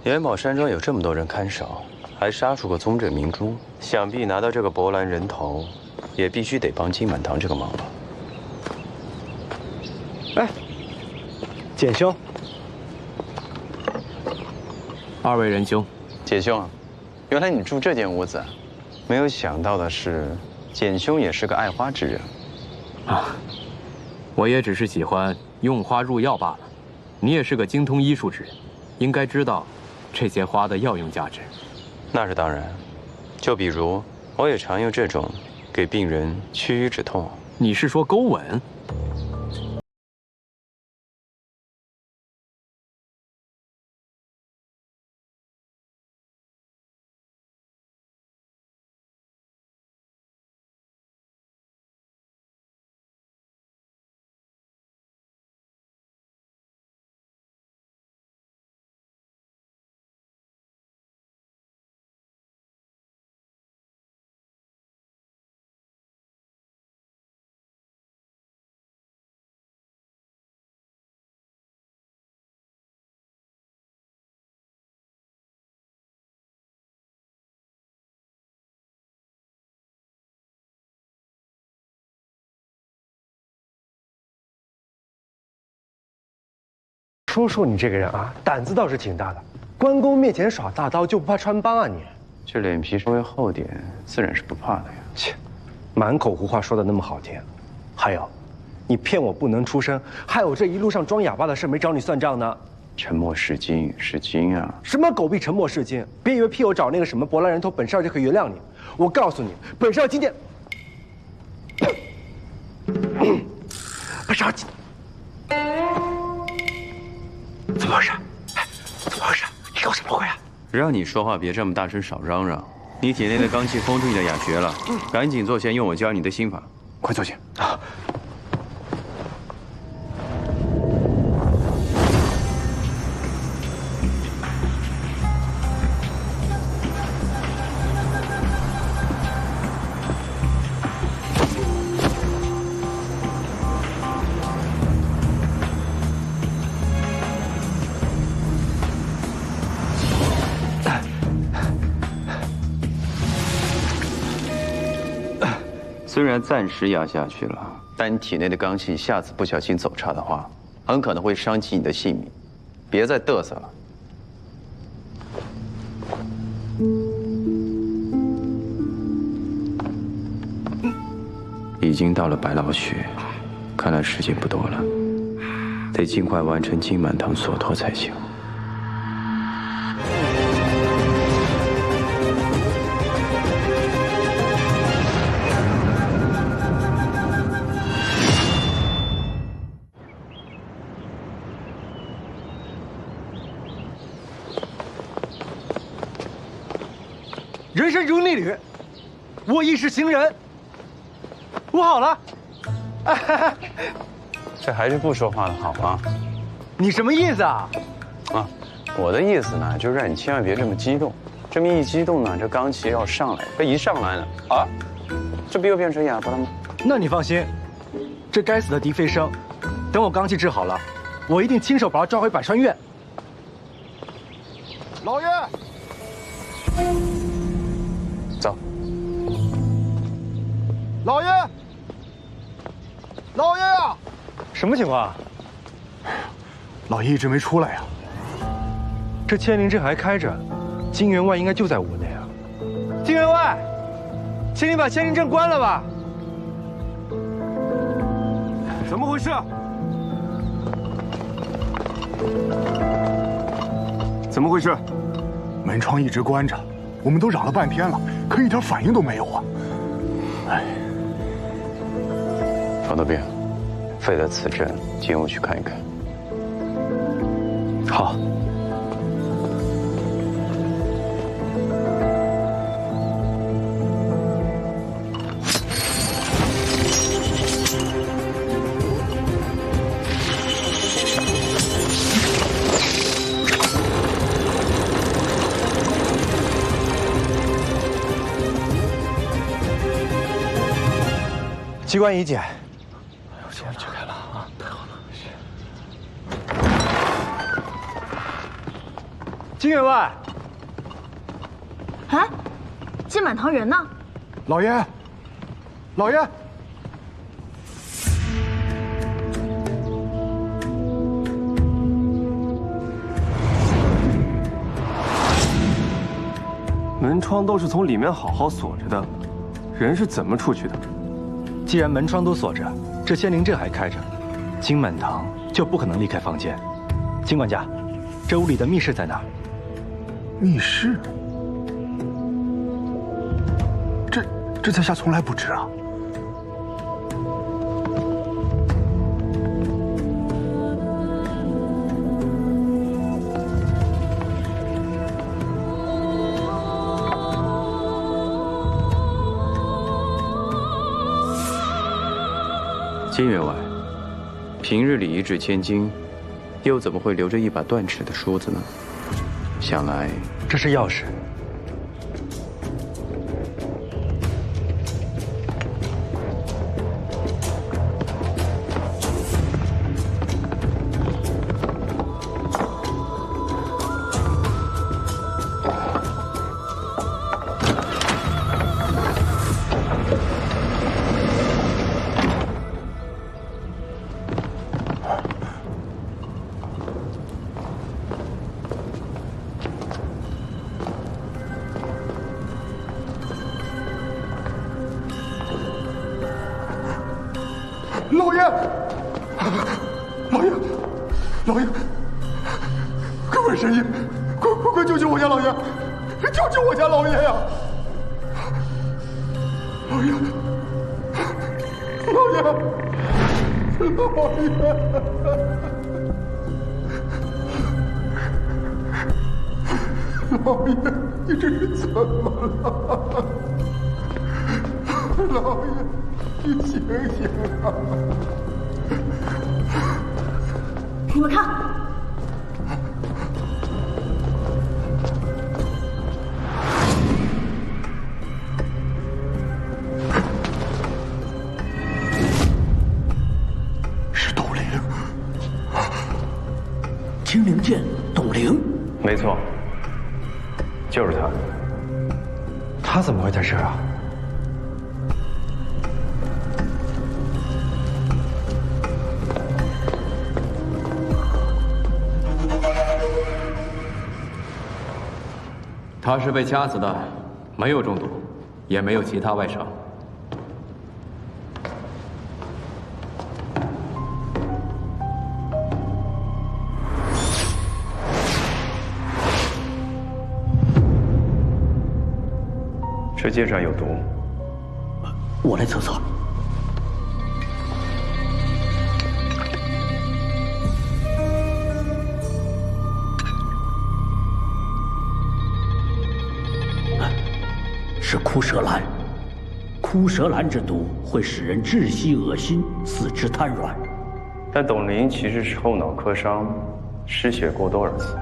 延宝山庄有这么多人看守，还杀出个宗正明珠，想必拿到这个博兰人头，也必须得帮金满堂这个忙吧。简兄，二位仁兄，简兄，原来你住这间屋子，没有想到的是，简兄也是个爱花之人。啊，我也只是喜欢用花入药罢了。你也是个精通医术之人，应该知道这些花的药用价值。那是当然，就比如我也常用这种给病人祛瘀止痛。你是说勾吻？说说你这个人啊，胆子倒是挺大的，关公面前耍大刀就不怕穿帮啊你？这脸皮稍微厚点，自然是不怕的呀。切，满口胡话说的那么好听，还有，你骗我不能出声，害我这一路上装哑巴的事没找你算账呢。沉默是金，是金啊！什么狗屁沉默是金？别以为屁我找那个什么伯兰人头本少就可以原谅你。我告诉你，本少今天，本少今。怎么回事？怎么回事？你搞什么鬼啊？让你说话别这么大声，少嚷嚷。你体内的罡气封住你的哑穴了，赶紧坐下，用我教你的心法。快坐下。啊。虽然暂时压下去了，但你体内的罡气下次不小心走差的话，很可能会伤及你的性命。别再嘚瑟了。已经到了白老穴，看来时间不多了，得尽快完成金满堂所托才行。人生如逆旅，我亦是行人。我好了，这还是不说话的好啊！你什么意思啊？啊，我的意思呢，就是让你千万别这么激动。这么一激动呢，这罡气要上来，这一上来呢，啊，这不又变成哑巴了吗？那你放心，这该死的狄飞生，等我罡气治好了，我一定亲手把他抓回百川院。老爷。走，老爷，老爷啊！什么情况？老爷一直没出来呀。这千灵阵还开着，金员外应该就在屋内啊。金员外，请你把千灵阵关了吧。怎么回事？怎么回事？门窗一直关着。我们都嚷了半天了，可一点反应都没有啊！哎，方德斌，废了此阵，进屋去看一看。好。机关已解，现在就开了啊！太好了！金员外，哎，金满堂人呢？老爷，老爷，门窗都是从里面好好锁着的，人是怎么出去的？既然门窗都锁着，这仙灵阵还开着，金满堂就不可能离开房间。金管家，这屋里的密室在哪儿？密室？这在下从来不知啊。金员外，平日里一掷千金，又怎么会留着一把断齿的梳子呢？想来这是钥匙。老爷，老爷，各位神医，快救救我家老爷！救救我家老爷呀！老爷，老爷，你这是怎么了？老爷，你醒醒啊！你们看，是董灵，金灵剑，董灵，没错，就是他。他怎么会在这儿啊？他是被掐死的，没有中毒，也没有其他外伤。这剑上有毒，我来测测。是枯蛇兰，枯蛇兰之毒会使人窒息、恶心、四肢瘫软。但董灵其实是后脑磕伤，失血过多而死。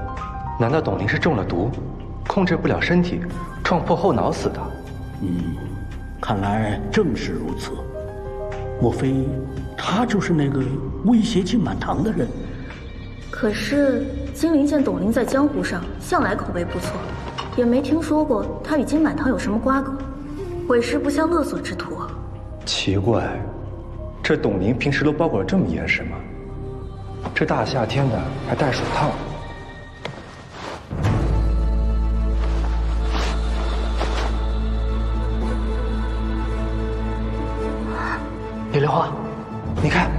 难道董灵是中了毒，控制不了身体，撞破后脑死的？看来正是如此。莫非他就是那个威胁金满堂的人？可是金灵剑董灵在江湖上向来口碑不错，也没听说过他与金满堂有什么瓜葛，委实不像勒索之徒。奇怪，这董灵平时都包裹得这么严实吗？这大夏天的还戴手套。李莲花，你看，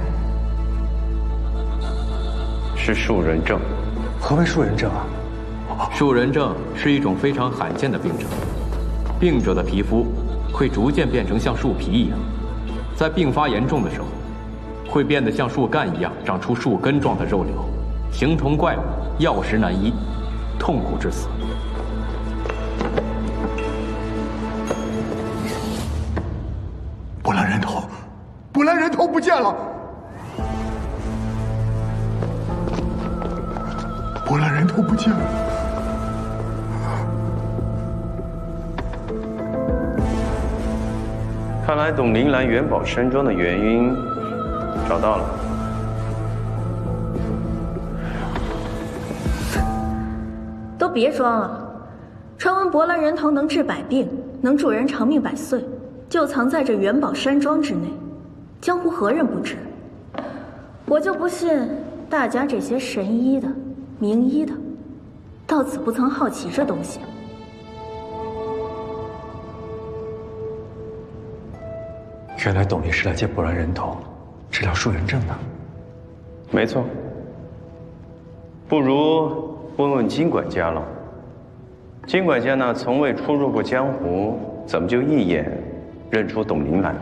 是树人症。何为树人症啊？树人症是一种非常罕见的病症，病者的皮肤会逐渐变成像树皮一样，在病发严重的时候，会变得像树干一样长出树根状的肉瘤，形同怪物，药石难医，痛苦致死。波兰人头，波兰人头不见了！波兰人头不见了！看来董灵来元宝山庄的原因找到了。都别装了，传闻博兰人头能治百病，能助人长命百岁，就藏在这元宝山庄之内，江湖何人不知？我就不信大家这些神医的、名医的，到此不曾好奇这东西。原来董离是来借博兰人头治疗树人症的。没错。不如问问金管家了。金管家呢，从未出入过江湖，怎么就一眼认出董宁来了？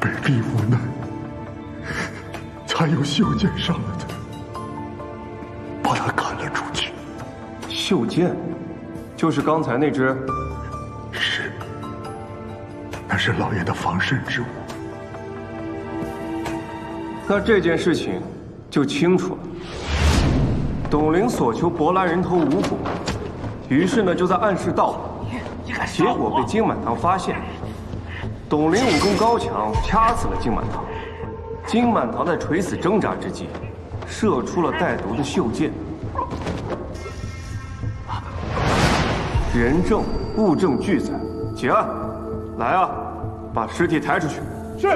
被逼无奈，才有袖剑上来的，把他赶了出去。袖剑，就是刚才那只。是，那是老爷的防身之物。那这件事情就清楚了。董玲所求博兰人头无果，于是呢就在暗示盗宝，结果被金满堂发现。董玲武功高强，掐死了金满堂。金满堂在垂死挣扎之际，射出了带毒的袖剑。人证物证俱在，结案。来啊，把尸体抬出去。是。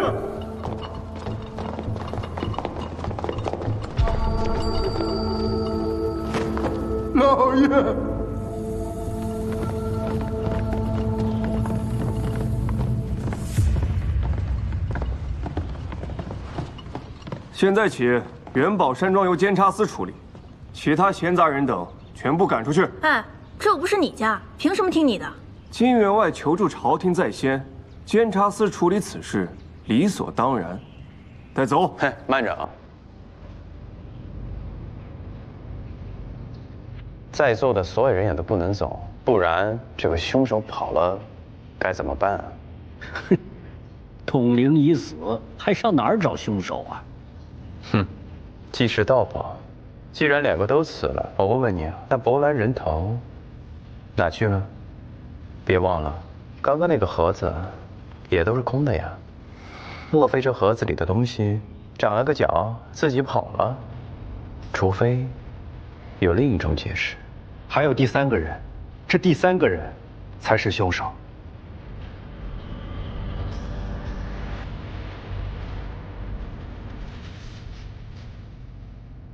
老爷。现在起，元宝山庄由监察司处理，其他闲杂人等全部赶出去。哎，这又不是你家，凭什么听你的？金员外求助朝廷在先，监察司处理此事理所当然。带走。嘿，慢着啊！在座的所有人也都不能走，不然这个凶手跑了，该怎么办啊？董玲已死，还上哪儿找凶手啊？哼，既是盗宝，既然两个都死了，我问你啊，那博兰人头哪去了？别忘了，刚刚那个盒子也都是空的呀。莫非这盒子里的东西长了个脚，自己跑了？除非有另一种解释。还有第三个人，这第三个人才是凶手。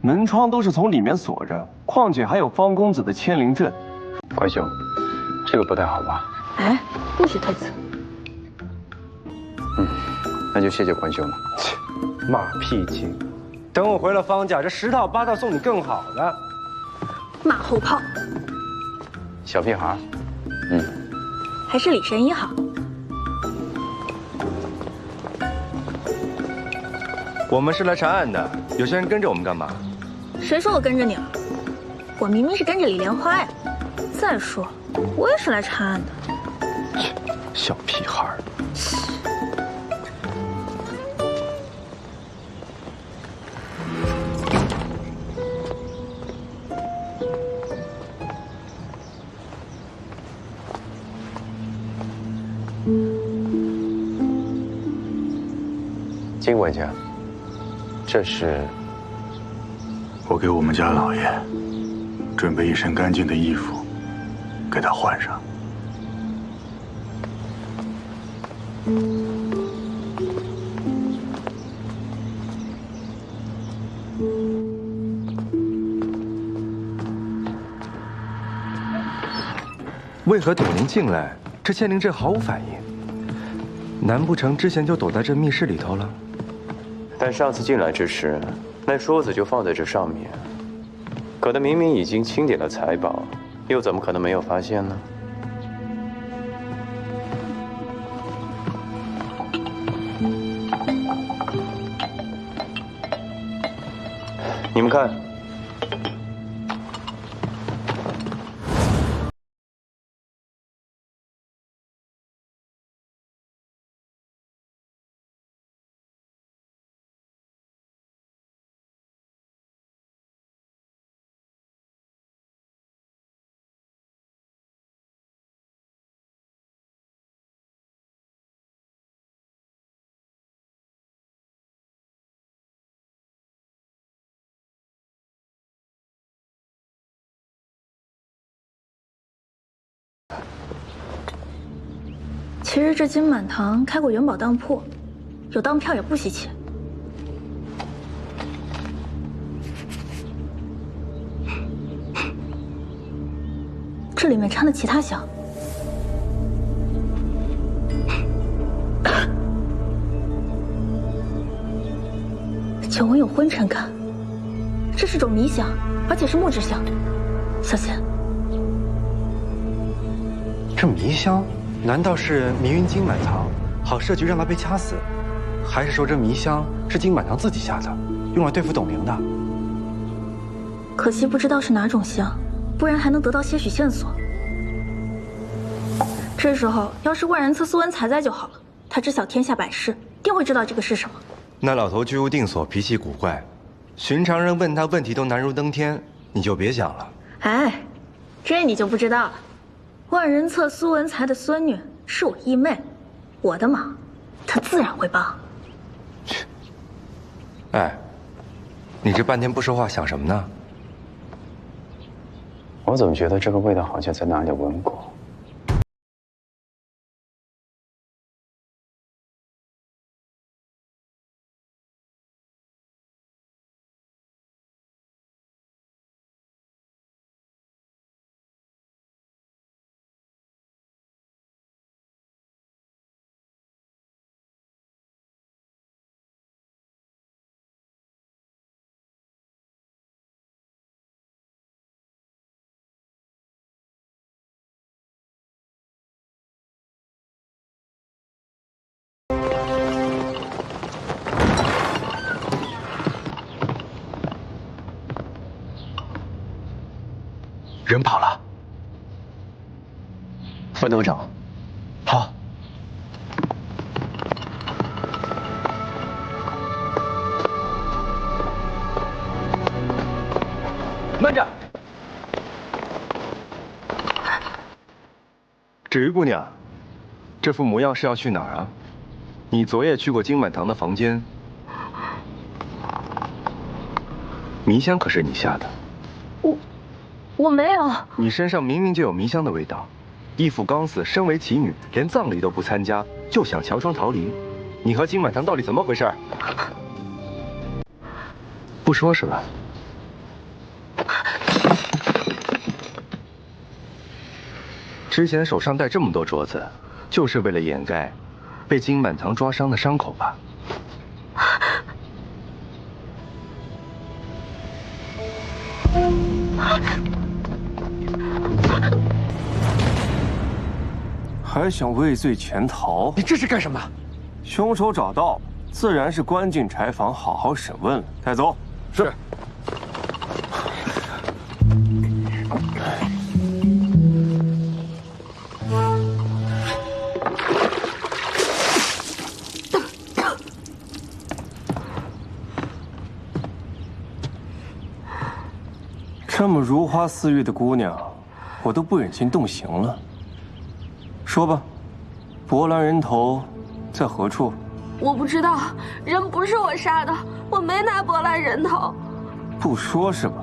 门窗都是从里面锁着，况且还有方公子的牵灵阵。关兄，这个不太好吧？哎，不许推辞。那就谢谢关兄了。切，马屁精！等我回了方家，这10套8套送你更好的。马后炮。小屁孩。还是李神医好。我们是来查案的，有些人跟着我们干嘛？谁说我跟着你了？我明明是跟着李莲花呀。再说，我也是来查案的。小屁孩儿。金管家，这是我给我们家老爷准备一身干净的衣服，给他换上。为何董玲进来，这牵灵阵毫无反应？难不成之前就躲在这密室里头了？但上次进来之时，那梳子就放在这上面，可他明明已经清点了财宝，又怎么可能没有发现呢？你们看，其实这金满堂开过元宝当铺，有当票也不稀奇。这里面掺了其他香，酒闻有昏沉感。这是种迷香，而且是木质香，小心。这迷香？ 难道是迷晕金满堂，好设局让他被掐死？还是说这迷香是金满堂自己下的，用来对付董玲的？可惜不知道是哪种香，不然还能得到些许线索。这时候要是万人册苏文才在就好了，他知晓天下百事，定会知道这个是什么。那老头居无定所，脾气古怪，寻常人问他问题都难如登天，你就别想了。哎，这你就不知道了。 万人册苏文才的孙女是我义妹，我的忙，她自然会帮。去。哎，你这半天不说话，想什么呢？我总觉得这个味道好像在哪里闻过。人跑了，范董事长，好。慢着，芷玉姑娘，这副模样是要去哪儿啊？你昨夜去过金满堂的房间，迷香可是你下的。 我没有，你身上明明就有迷香的味道。义父刚死，身为棋女，连葬礼都不参加，就想乔装逃离。你和金满堂到底怎么回事？不说是吧？之前手上戴这么多镯子，就是为了掩盖被金满堂抓伤的伤口吧？还想畏罪潜逃？你这是干什么？凶手找到了，自然是关进柴房，好好审问了。带走。是。这么如花似玉的姑娘，我都不忍心动刑了。说吧，博兰人头在何处？我不知道，人不是我杀的，我没拿博兰人头。不说是吧？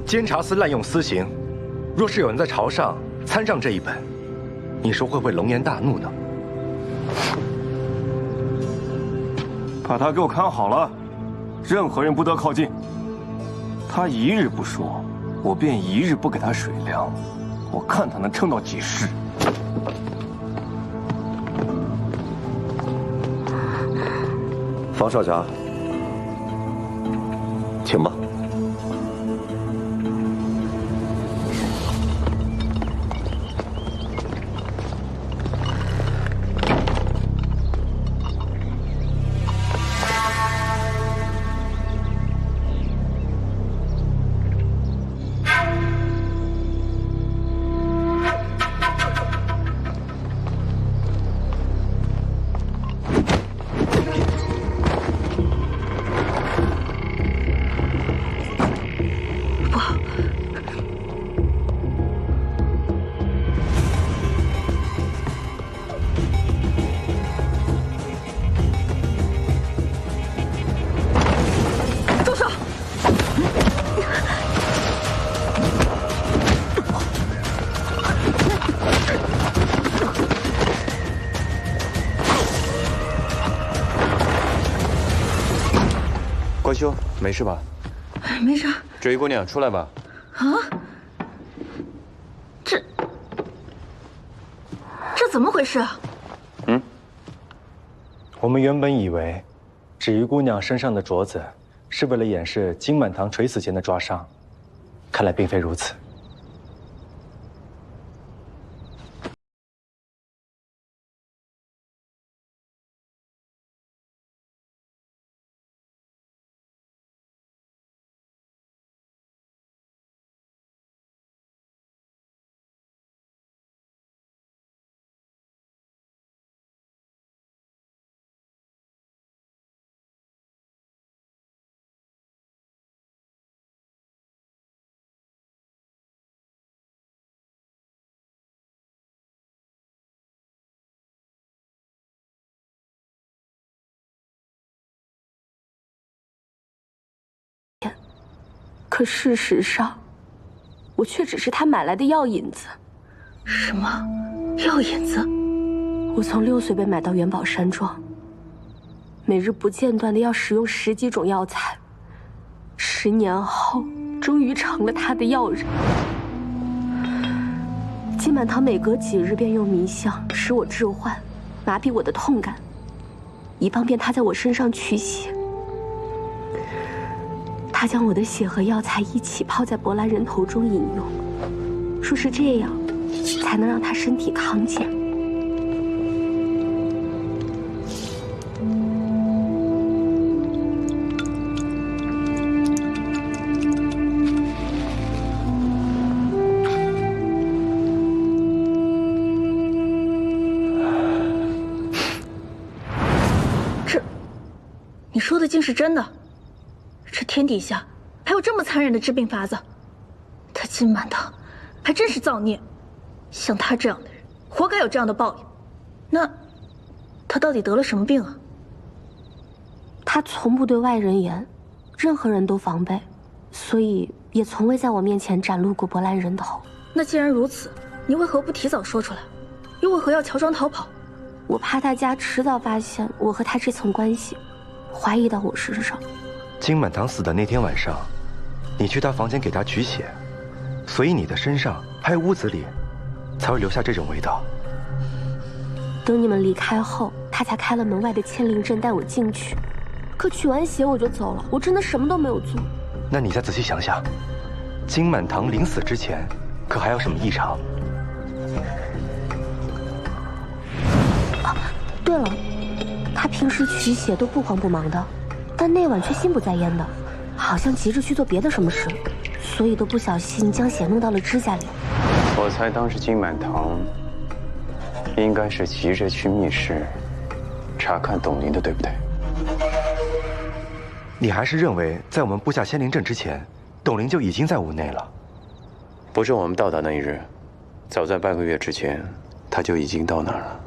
监察司滥用私刑，若是有人在朝上参上这一本，你说会不会龙颜大怒呢？把他给我看好了，任何人不得靠近。他一日不说，我便一日不给他水粮，我看他能撑到几时。方少侠，请吧。何修，没事吧？没事。这位姑娘，出来吧。啊？这怎么回事啊？我们原本以为，芷玉姑娘身上的镯子是为了掩饰金满堂垂死前的抓伤，看来并非如此。可事实上，我却只是他买来的药引子。什么？药引子？我从6岁被买到元宝山庄，每日不间断的要使用10几种药材。10年后，终于成了他的药人。金满堂每隔几日便用迷香使我致幻，麻痹我的痛感，以方便他在我身上取血。他将我的血和药材一起泡在柏兰人头中饮用，说是这样才能让他身体康健。你说的竟是真的？这天底下还有这么残忍的治病法子？他金满堂还真是造孽，像他这样的人，活该有这样的报应。那他到底得了什么病啊？他从不对外人言，任何人都防备，所以也从未在我面前展露过柏兰人头。那既然如此，你为何不提早说出来？又为何要乔装逃跑？我怕大家迟早发现我和他这层关系，怀疑到我身上。金满堂死的那天晚上，你去他房间给他取血，所以你的身上还有屋子里才会留下这种味道。等你们离开后，他才开了门外的牵灵阵带我进去。可取完血我就走了，我真的什么都没有做。那你再仔细想想，金满堂临死之前可还有什么异常？对了，他平时取血都不慌不忙的，但那晚却心不在焉的，好像急着去做别的什么事，所以都不小心将血弄到了指甲里。我猜当时金满堂应该是急着去密室查看董林的，对不对？你还是认为在我们布下仙灵阵之前，董林就已经在屋内了？不是我们到达那一日，早在半个月之前，他就已经到那儿了。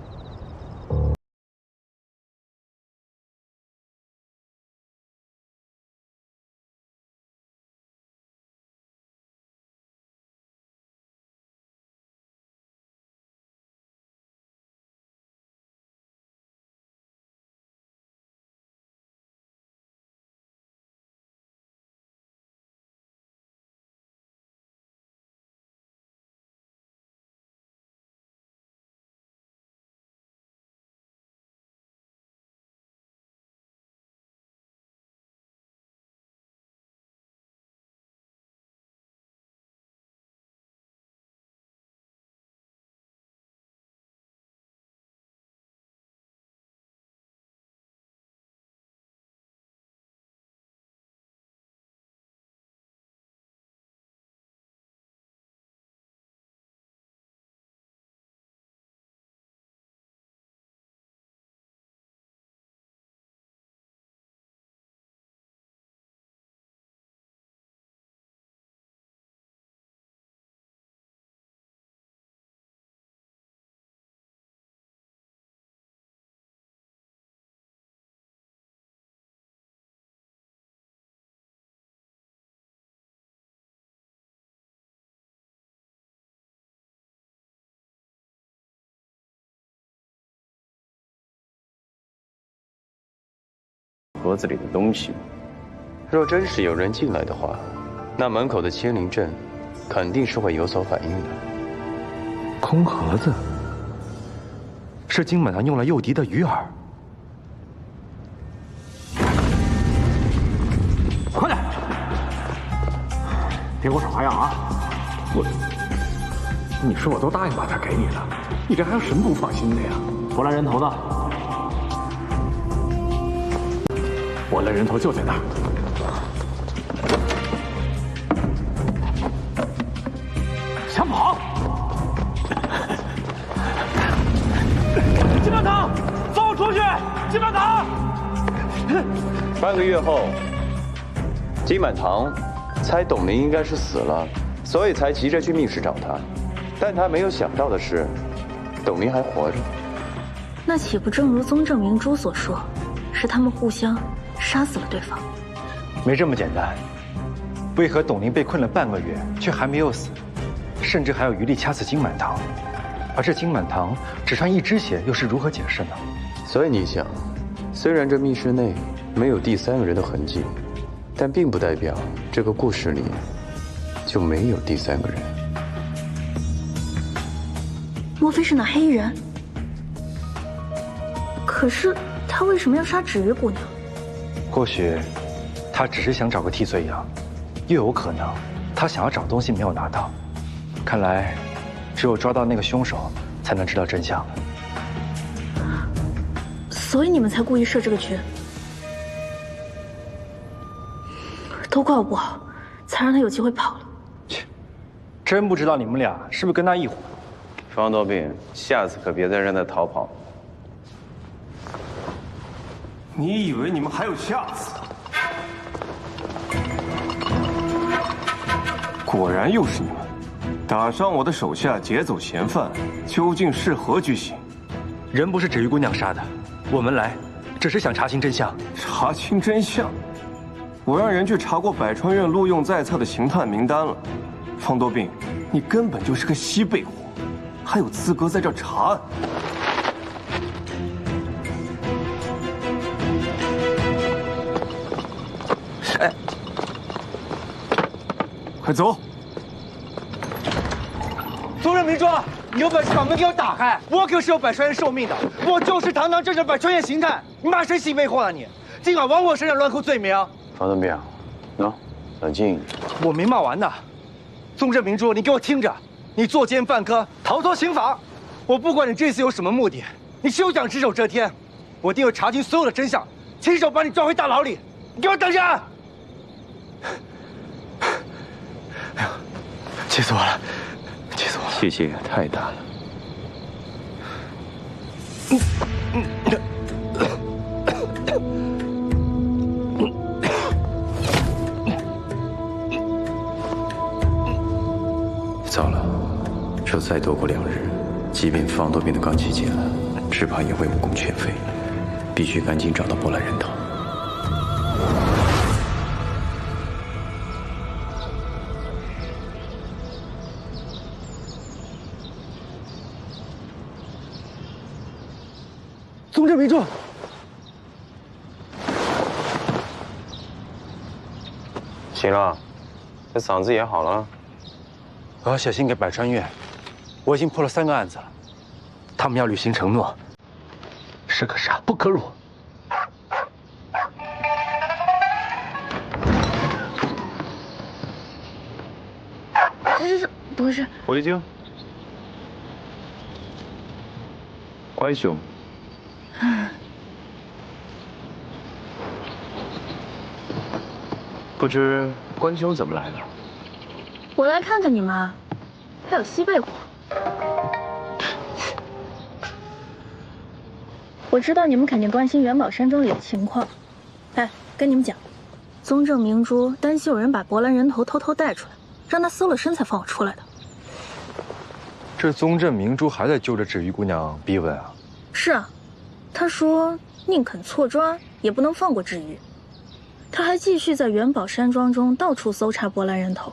盒子里的东西，若真是有人进来的话，那门口的千灵阵肯定是会有所反应的。空盒子是金满堂用来诱敌的鱼饵。快点，别给我耍花样啊！你说我都答应把它给你了，你这还有什么不放心的呀？波兰人头呢？波兰人头就在那儿。想跑？金满堂，放我出去！金满堂！半个月后，金满堂猜董宁应该是死了，所以才急着去密室找他。但他没有想到的是，董宁还活着。那岂不正如宗正明珠所说，是他们互相杀死了对方？没这么简单。为何董宁被困了半个月，却还没有死，甚至还有余力掐死金满堂？而这金满堂只穿一只鞋，又是如何解释呢？所以你想，虽然这密室内没有第三个人的痕迹，但并不代表这个故事里就没有第三个人。莫非是那黑衣人？可是他为什么要杀芷鱼姑娘？或许他只是想找个替罪羊，又有可能他想要找东西没有拿到。看来只有抓到那个凶手，才能知道真相。所以你们才故意设这个局？都怪我不好，才让他有机会跑了。真不知道你们俩是不是跟他一伙？方多病，下次可别再让他逃跑。你以为你们还有下次？果然又是你们，打伤我的手下，劫走嫌犯，究竟是何居心？人不是芷玉姑娘杀的，我们来只是想查清真相。查清真相？我让人去查过百川院录用在册的刑探名单了。方多病，你根本就是个西北货，还有资格在这查案？哎，快走！宗正明珠，你有本事把门给我打开！我可是有百川院寿命的，我就是堂堂正正百川院刑探。你骂谁西北货了你？竟敢往我身上乱扣罪名！方多病，喏，冷静一点。我没骂完呢。宗正明珠，你给我听着，你作奸犯科，逃脱刑法。我不管你这次有什么目的，你休想只手遮天。我一定会查清所有的真相，亲手把你抓回大牢里。你给我等着！哎呀，气死我了，气死我了！气气也太大了。糟了，这再多过2日，即便方多病的罡气解了，只怕也会武功全废。必须赶紧找到波兰人头。宗正明珠，行了，这嗓子也好了。我要写信给百川院，我已经破了3个案子了，他们要履行承诺，是可杀不可辱。不是，回京。乖兄，不知关兄怎么来了？我来看看你们，还有西贝火。我知道你们肯定关心元宝山庄里的情况。哎，跟你们讲，宗正明珠担心有人把博兰人头偷偷带出来，让他搜了身才放我出来的。这宗正明珠还在揪着芷玉姑娘逼问啊？是啊，他说宁肯错抓，也不能放过芷玉。他还继续在元宝山庄中到处搜查博兰人头，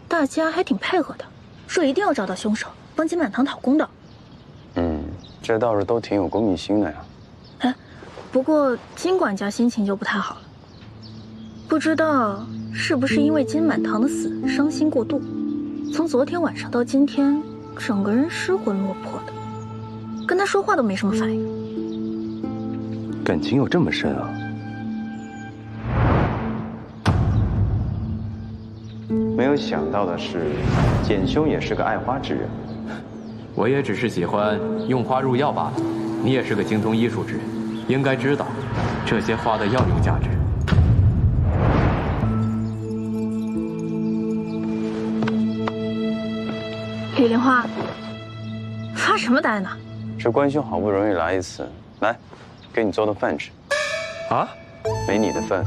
大家还挺配合的，说一定要找到凶手，帮金满堂讨公道。这倒是都挺有公益心的呀。哎，不过金管家心情就不太好了。不知道是不是因为金满堂的死伤心过度，从昨天晚上到今天，整个人失魂落魄的，跟他说话都没什么反应。感情有这么深啊？没有想到的是，简兄也是个爱花之人。我也只是喜欢用花入药罢了。你也是个精通医术之人，应该知道这些花的药用价值。李莲花，发什么呆呢？这关兄好不容易来一次，来，给你做的饭吃。啊？没你的份。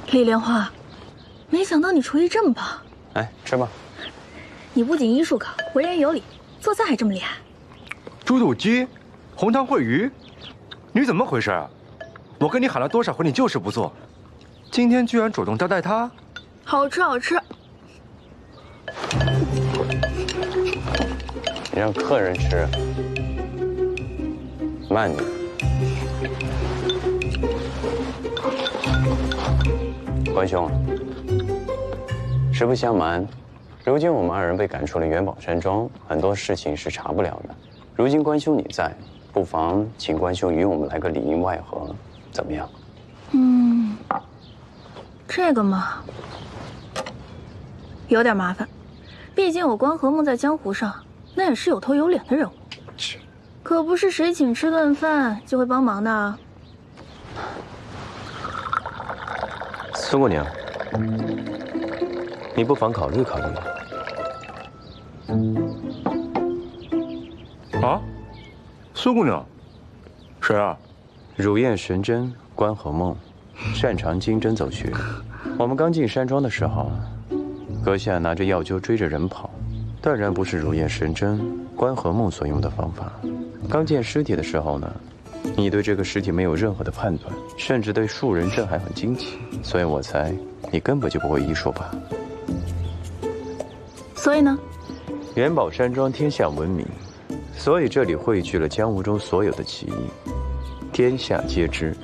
李莲花，没想到你厨艺这么棒。来吃吧。你不仅医术高，为人有礼，做菜还这么厉害。猪肚鸡，红糖烩鱼，你怎么回事啊？我跟你喊了多少回，你就是不做。今天居然主动招待他，好吃好吃。你让客人吃，慢点。关兄，实不相瞒，如今我们二人被赶出了元宝山庄，很多事情是查不了的。如今关兄你在，不妨请关兄与我们来个里应外合，怎么样？这个嘛，有点麻烦。毕竟我关和睦在江湖上，那也是有头有脸的人物，可不是谁请吃顿饭就会帮忙的。苏姑娘，你不妨考虑考虑。啊，苏姑娘，谁啊？乳燕神针关和梦，擅长经针走穴。我们刚进山庄的时候，阁下拿着药灸追着人跑，断然不是乳燕神针关和梦所用的方法。刚见尸体的时候呢，你对这个尸体没有任何的判断，甚至对树人阵还很惊奇，所以我猜你根本就不会医术吧。所以呢？元宝山庄天下闻名，所以这里汇聚了江湖中所有的奇异，天下皆知。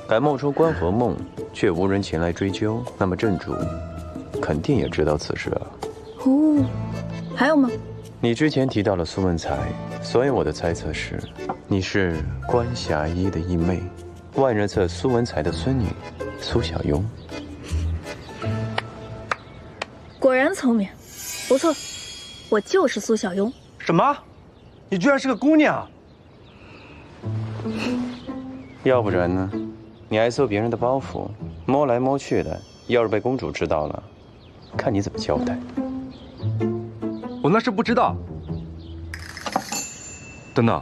敢冒充关和梦，却无人前来追究，那么镇主肯定也知道此事啊。哦，还有吗？你之前提到了苏文才，所以我的猜测是，你是关霞衣的义妹，万人册苏文才的孙女苏小庸。果然聪明，不错，我就是苏小庸。什么？你居然是个姑娘？要不然呢？你爱搜别人的包袱，摸来摸去的，要是被公主知道了，看你怎么交代。我那是不知道。等等，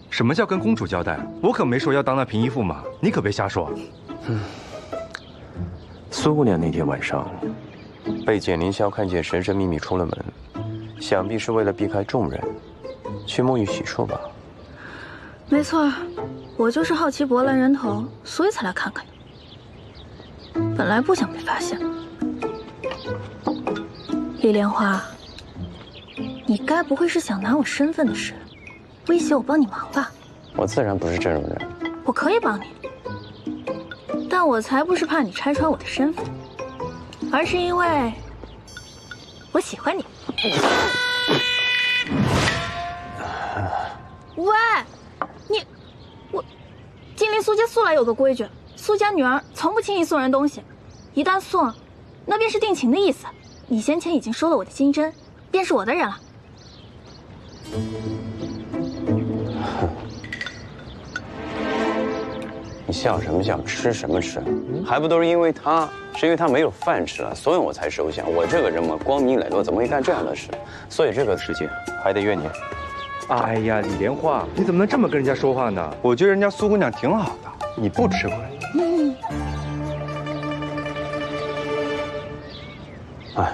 什么叫跟公主交代？我可没说要当那平义驸马，你可别瞎说。苏姑娘那天晚上被简凌霄看见神神秘秘出了门，想必是为了避开众人，去沐浴洗漱吧。没错，我就是好奇博兰人头，所以才来看看你。本来不想被发现。李莲花，你该不会是想拿我身份的事，威胁我帮你忙吧？我自然不是这种人。我可以帮你，但我才不是怕你拆穿我的身份，而是因为我喜欢你。喂，我金陵苏家素来有个规矩，苏家女儿从不轻易送人东西，一旦送，那便是定情的意思。你先前已经收了我的金针，便是我的人了。你笑什么笑？吃什么吃？还不都是因为他，是因为他没有饭吃了，所以我才收下。我这个人嘛，光明磊落，怎么会干这样的事？所以这个事情还得怨你。哎呀，李莲花，你怎么能这么跟人家说话呢？我觉得人家苏姑娘挺好的，你不吃亏。哎，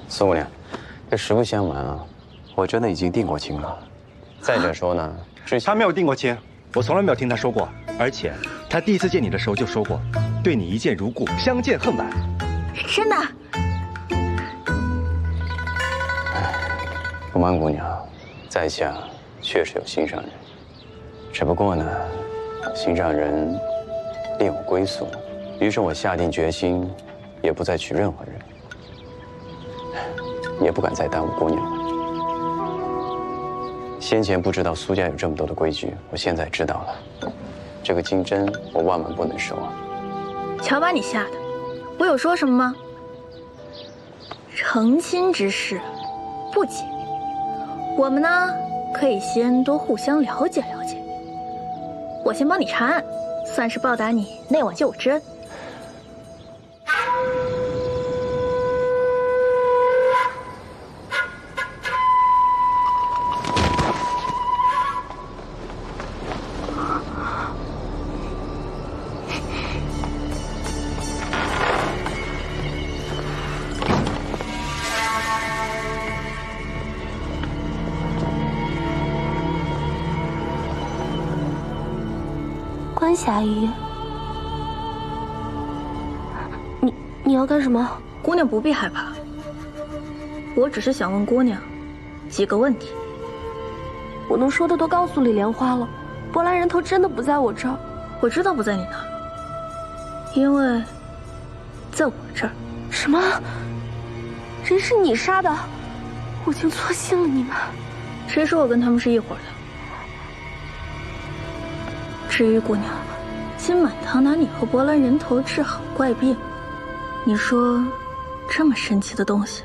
苏姑娘，这实不相瞒啊，我真的已经定过亲了。再者说呢，他没有定过亲，我从来没有听他说过。而且他第一次见你的时候就说过，对你一见如故，相见恨晚。真的？不瞒姑娘，在下确实有心上人，只不过呢，心上人另有归宿，于是我下定决心，也不再娶任何人，也不敢再耽误姑娘了。先前不知道苏家有这么多的规矩，我现在知道了。这个金针我万万不能收啊！瞧把你吓的，我有说什么吗？成亲之事不急，我们呢可以先多互相了解了解。我先帮你查案，算是报答你那晚救我之恩。关霞姨，你要干什么？姑娘不必害怕，我只是想问姑娘几个问题。我能说的都告诉李莲花了，博兰人头真的不在我这儿。我知道不在你那儿，因为在我这儿。什么？人是你杀的？我竟错信了你们。谁说我跟他们是一伙的？至于姑娘，金满堂拿你和博兰人头治好怪病，你说这么神奇的东西，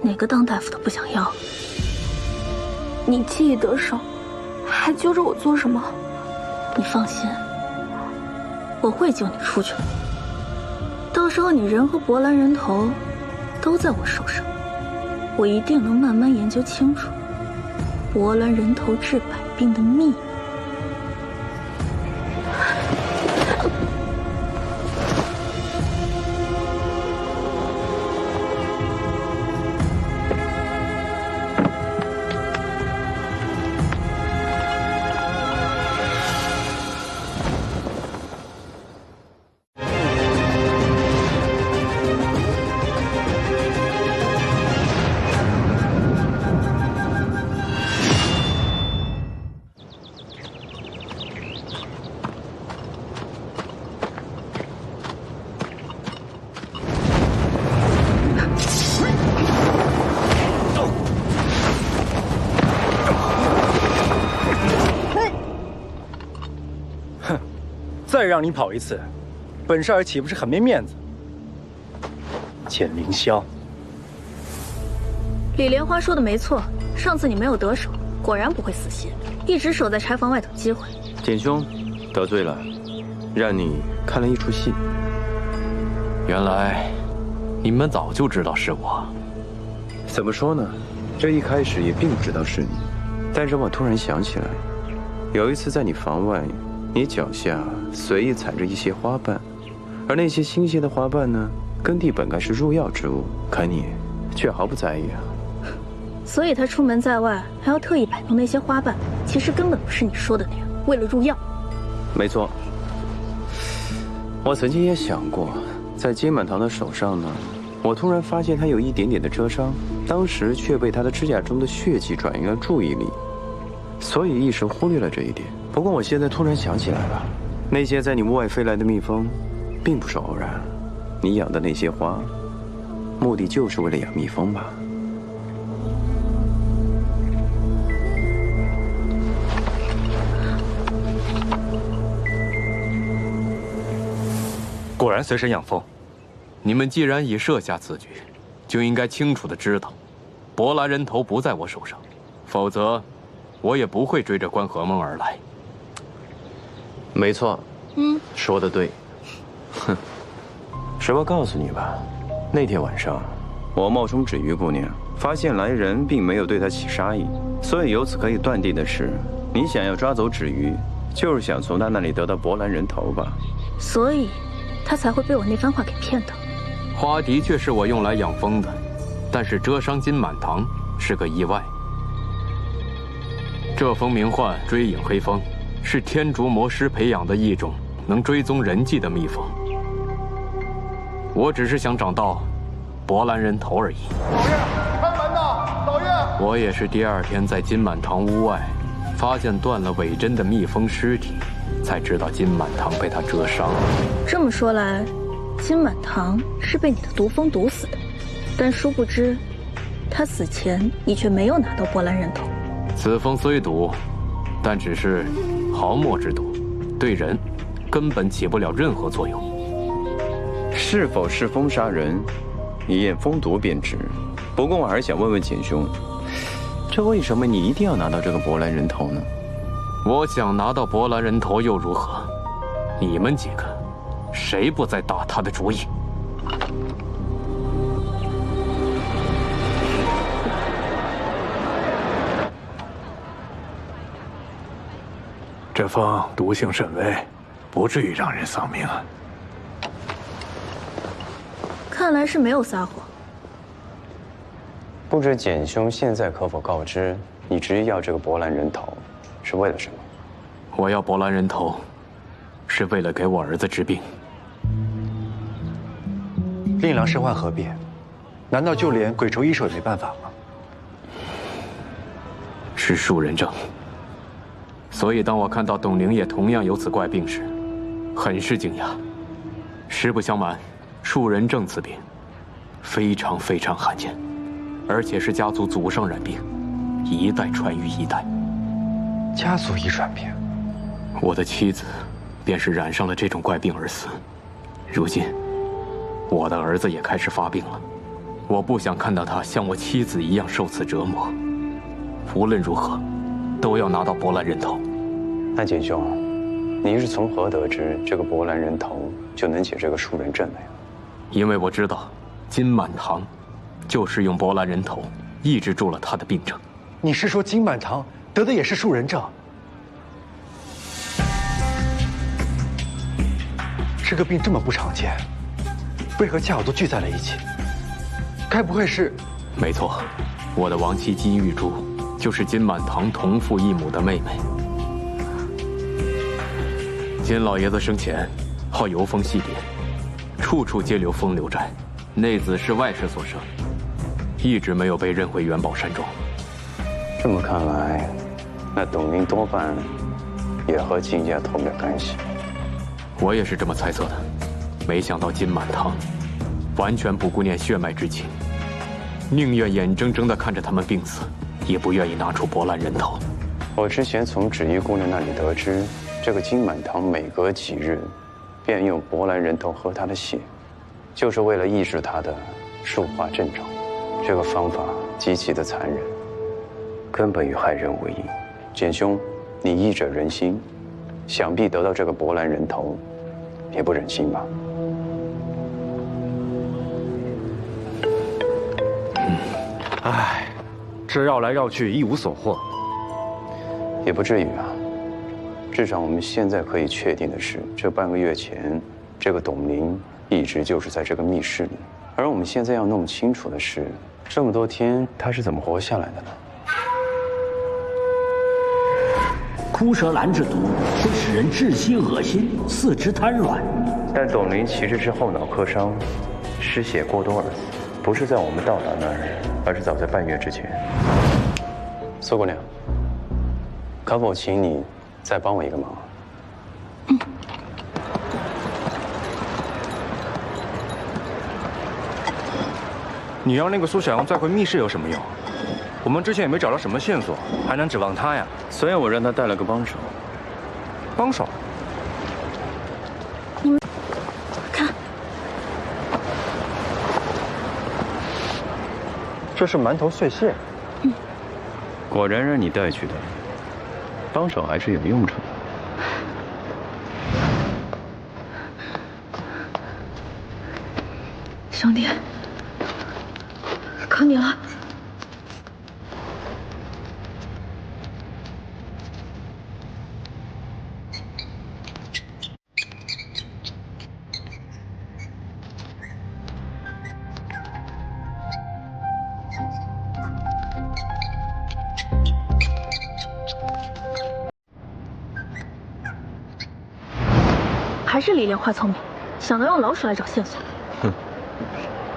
哪个当大夫的不想要？你既已得手，还揪着我做什么？你放心，我会救你出去。到时候你人和博兰人头都在我手上，我一定能慢慢研究清楚博兰人头治百病的秘密。再让你跑一次，本少爷岂不是很没面子？简凌霄，李莲花说的没错，上次你没有得手，果然不会死心，一直守在柴房外等机会。简兄，得罪了，让你看了一出戏。原来你们早就知道是我。怎么说呢？这一开始也并不知道是你，但是我突然想起来，有一次在你房外，你脚下随意踩着一些花瓣，而那些新鲜的花瓣呢，根蒂本该是入药之物，可你却毫不在意啊。所以他出门在外还要特意摆弄那些花瓣，其实根本不是你说的那样，为了入药。没错，我曾经也想过，在金满堂的手上呢，我突然发现他有一点点的蛰伤，当时却被他的指甲中的血迹转移了注意力，所以一时忽略了这一点。不过我现在突然想起来了，那些在你屋外飞来的蜜蜂，并不是偶然。你养的那些花，目的就是为了养蜜蜂吧？果然随身养蜂。你们既然已设下此局，就应该清楚的知道，博兰人头不在我手上，否则，我也不会追着关河梦而来。没错，说得对。哼，实话告诉你吧，那天晚上，我冒充芷玉姑娘，发现来人并没有对她起杀意，所以由此可以断定的是，你想要抓走芷玉，就是想从她那里得到博兰人头吧？所以，他才会被我那番话给骗到。花的确是我用来养蜂的，但是蛰伤金满堂是个意外。这蜂名唤追影黑蜂，是天竺魔师培养的一种能追踪人迹的蜜蜂。我只是想找到博兰人头而已。老爷，开门呐！老爷，我也是第2天在金满堂屋外，发现断了尾针的蜜蜂尸体，才知道金满堂被他蛰伤了。这么说来，金满堂是被你的毒蜂毒死的，但殊不知，他死前你却没有拿到波兰人头。此蜂虽毒，但只是毫末之毒，对人根本起不了任何作用。是否是蜂杀人，一验蜂毒便知。不过我还是想问问简兄，这为什么你一定要拿到这个波兰人头呢？我想拿到波兰人头又如何？你们几个，谁不在打他的主意？这蜂毒性甚微，不至于让人丧命啊。看来是没有撒谎。不知简兄现在可否告知，你执意要这个波兰人头，是为了什么？我要波兰人头，是为了给我儿子治病。令郎身患何病？难道就连鬼仇医手也没办法吗？是树人症。所以当我看到董灵也同样有此怪病时，很是惊讶。实不相瞒，树人症此病非常非常罕见，而且是家族祖上染病，一代传于一代。家族遗传病。我的妻子便是染上了这种怪病而死。如今，我的儿子也开始发病了。我不想看到他像我妻子一样受此折磨。无论如何，都要拿到波兰人头。那简兄，你是从何得知这个波兰人头就能解这个树人症的呀？因为我知道，金满堂就是用波兰人头抑制住了他的病症。你是说金满堂得的也是树人症？这个病这么不常见，为何恰好都聚在了一起？该不会是……没错，我的亡妻金玉珠就是金满堂同父异母的妹妹。金老爷子生前好游风戏蝶，处处皆留风流债，内子是外室所生，一直没有被认回元宝山庄。这么看来，那董灵多半也和金家脱不了干系。我也是这么猜测的，没想到金满堂完全不顾念血脉之情，宁愿眼睁睁地看着他们病死，也不愿意拿出波兰人头。我之前从芷衣姑娘那里得知，这个金满堂每隔几日便用波兰人头喝他的血，就是为了抑制他的树化症状。这个方法极其的残忍，根本与害人无异。简兄，你医者仁心，想必得到这个波兰人头，也不忍心吧？唉，这绕来绕去一无所获。也不至于啊。至少我们现在可以确定的是，这半个月前，这个董灵一直就是在这个密室里。而我们现在要弄清楚的是，这么多天他是怎么活下来的呢？枯蛇兰之毒会使人窒息恶心，四肢瘫软。但董灵其实是后脑磕伤，失血过多而死，不是在我们到达那儿，而是早在半月之前。苏姑娘，可否请你再帮我一个忙？你让那个苏小阳再回密室有什么用？我们之前也没找到什么线索，还能指望他呀？所以我让他带了个帮手。帮手？你们看，这是馒头碎屑。果然让你带去的，帮手还是有用处的。兄弟，靠你了。还是李莲花聪明，想到用老鼠来找线索。哼，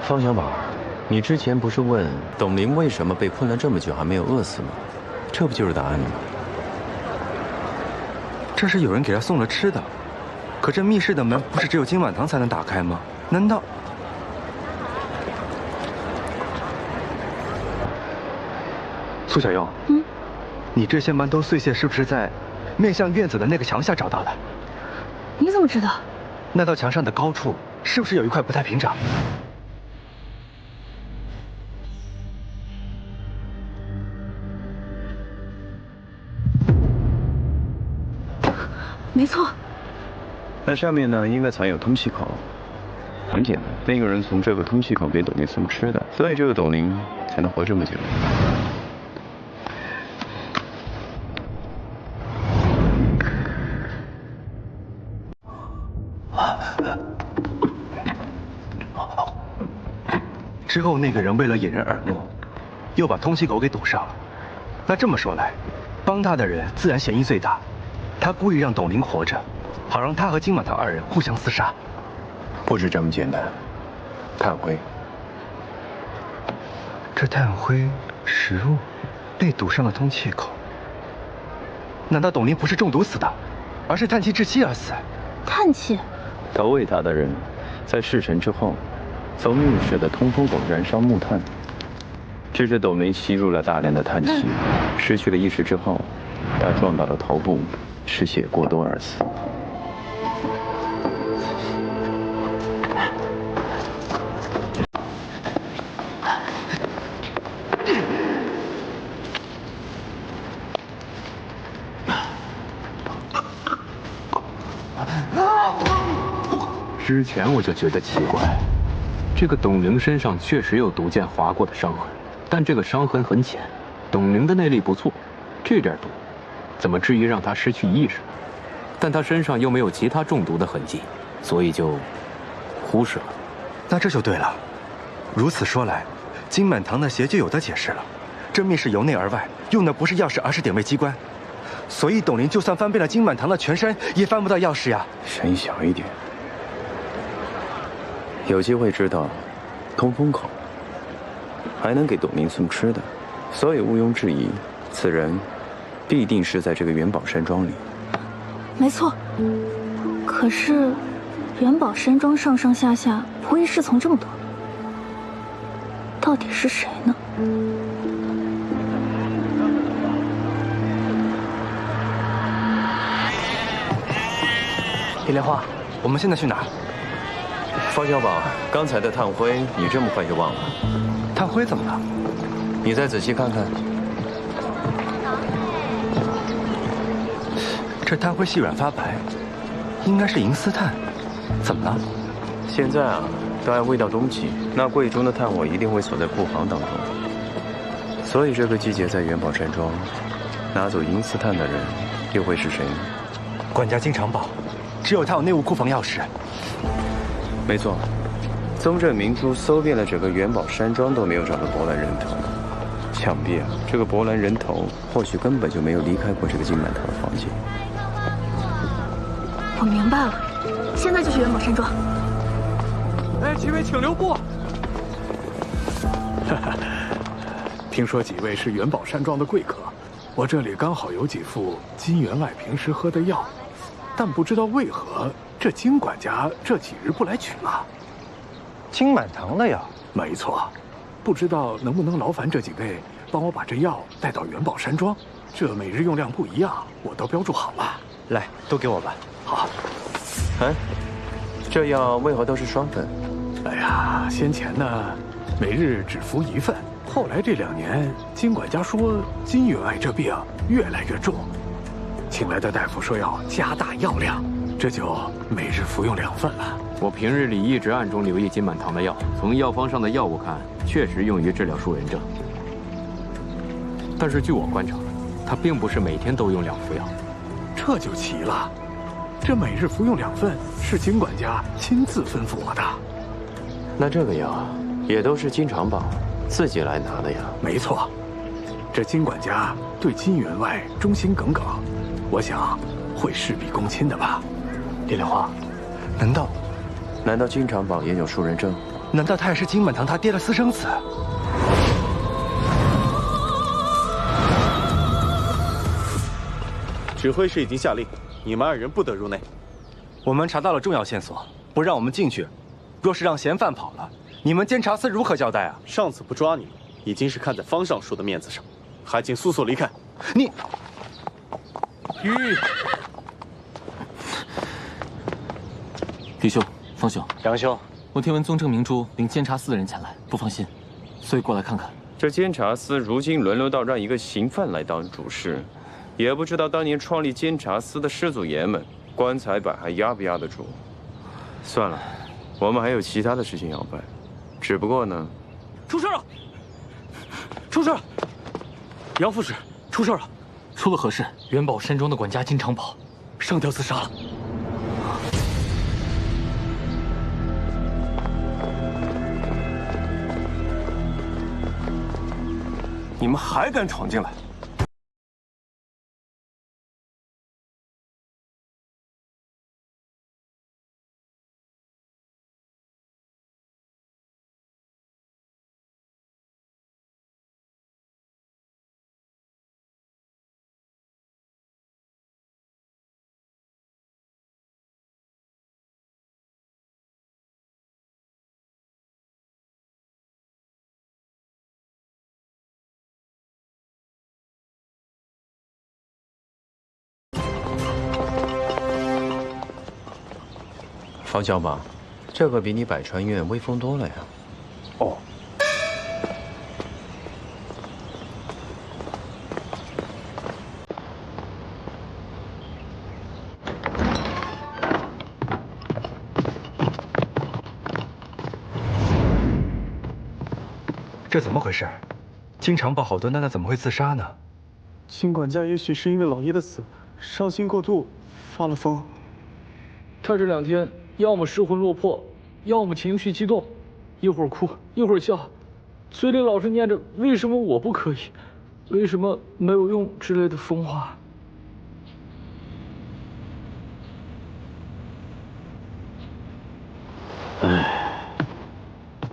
方小宝，你之前不是问董玲为什么被困了这么久还没有饿死吗？这不就是答案了吗？这是有人给他送了吃的，可这密室的门不是只有金碗堂才能打开吗？难道？苏小优，你这些蛮头碎屑是不是在面向院子的那个墙下找到的？你怎么知道？那道墙上的高处是不是有一块不太平整？没错。那上面呢，应该藏有通气口。很简单，那个人从这个通气口给董玲送吃的，所以这个董玲才能活这么久。之后那个人为了引人耳目，又把通气口给堵上了。那这么说来，帮他的人自然嫌疑最大。他故意让董玲活着，好让他和金满堂二人互相厮杀。不止这么简单。炭灰，这炭灰、食物被堵上了通气口。难道董玲不是中毒死的，而是叹气窒息而死？叹气。投喂他的人，在事成之后，从密室的通风口燃烧木炭，致使董玲吸入了大量的碳气，失去了意识之后，他撞到了头部，失血过多而死。之前我就觉得奇怪，这个董玲身上确实有毒箭划过的伤痕，但这个伤痕很浅。董玲的内力不错，这点毒，怎么至于让她失去意识？但她身上又没有其他中毒的痕迹，所以就忽视了。那这就对了。如此说来，金满堂的邪就有的解释了。这密室由内而外用的不是钥匙，而是点位机关，所以董玲就算翻遍了金满堂的全身，也翻不到钥匙呀。声音小一点。有机会知道通风口，还能给董玲送吃的，所以毋庸置疑，此人必定是在这个元宝山庄里。没错。可是元宝山庄上上下下仆役侍从这么多，到底是谁呢？李莲花，我们现在去哪儿？方小宝，刚才的炭灰你这么快就忘了？炭灰怎么了？你再仔细看看。这炭灰细软发白，应该是银丝炭。怎么了？现在啊，都还未到冬季，那柜中的炭火一定会锁在库房当中。所以这个季节在元宝山庄拿走银丝炭的人，又会是谁呢？管家金长宝，只有他有内务库房钥匙。没错，宗正明珠搜遍了整个元宝山庄都没有找到博兰人头，想必啊，这个博兰人头或许根本就没有离开过这个金满堂的房间。我明白了，现在就去元宝山庄。哎，几位请留步。听说几位是元宝山庄的贵客，我这里刚好有几副金员外平时喝的药，但不知道为何这金管家这几日不来取了。金满堂的药？没错，不知道能不能劳烦这几位帮我把这药带到元宝山庄？这每日用量不一样，我都标注好了。来，都给我吧。好。哎，这药为何都是双份？哎呀，先前呢，每日只服1份。后来这2年，金管家说金员外这病越来越重，请来的大夫说要加大药量，这就每日服用2份了。我平日里一直暗中留意金满堂的药，从药方上的药物看，确实用于治疗树人症。但是据我观察，他并不是每天都用2副药。这就奇了，这每日服用2份是金管家亲自吩咐我的。那这个药也都是金长宝自己来拿的呀？没错，这金管家对金员外忠心耿耿，我想会事必躬亲的吧。李莲花，难道金长宝也有树人症？难道他也是金满堂他爹的私生子？指挥使已经下令，你们2人不得入内。我们查到了重要线索，不让我们进去。若是让嫌犯跑了，你们监察司如何交代啊？上次不抓你，已经是看在方尚书的面子上，还请速速离开。你，李兄，方兄，杨兄，我听闻宗正明珠领监察司的人前来，不放心，所以过来看看。这监察司如今沦落到让一个刑犯来当主事，也不知道当年创立监察司的师祖爷们棺材板还压不压得住。算了，我们还有其他的事情要办。只不过呢，出事了！出事了！杨副使，出事了！出了何事？元宝山庄的管家金长宝上吊自杀了。你们还敢闯进来？方小马，这可比你百川院威风多了呀。哦。这怎么回事？金长宝好端端的怎么会自杀呢？金管家也许是因为老爷的死，伤心过度，发了疯。他这2天要么失魂落魄，要么情绪激动，一会儿哭一会儿笑，嘴里老是念着为什么我不可以，为什么没有用之类的疯话。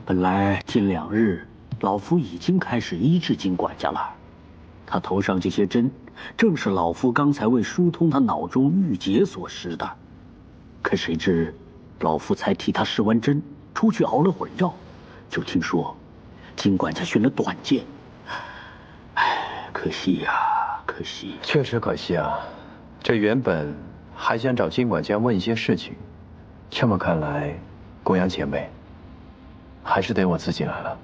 本来近2日，老夫已经开始医治金管家了。他头上这些针，正是老夫刚才为疏通他脑中郁结所施的。可谁知，老夫才替他施完针，出去熬了会儿药，就听说金管家寻了短见。唉，可惜呀，可惜。确实可惜啊，这原本还想找金管家问一些事情，这么看来，公羊前辈还是得我自己来了。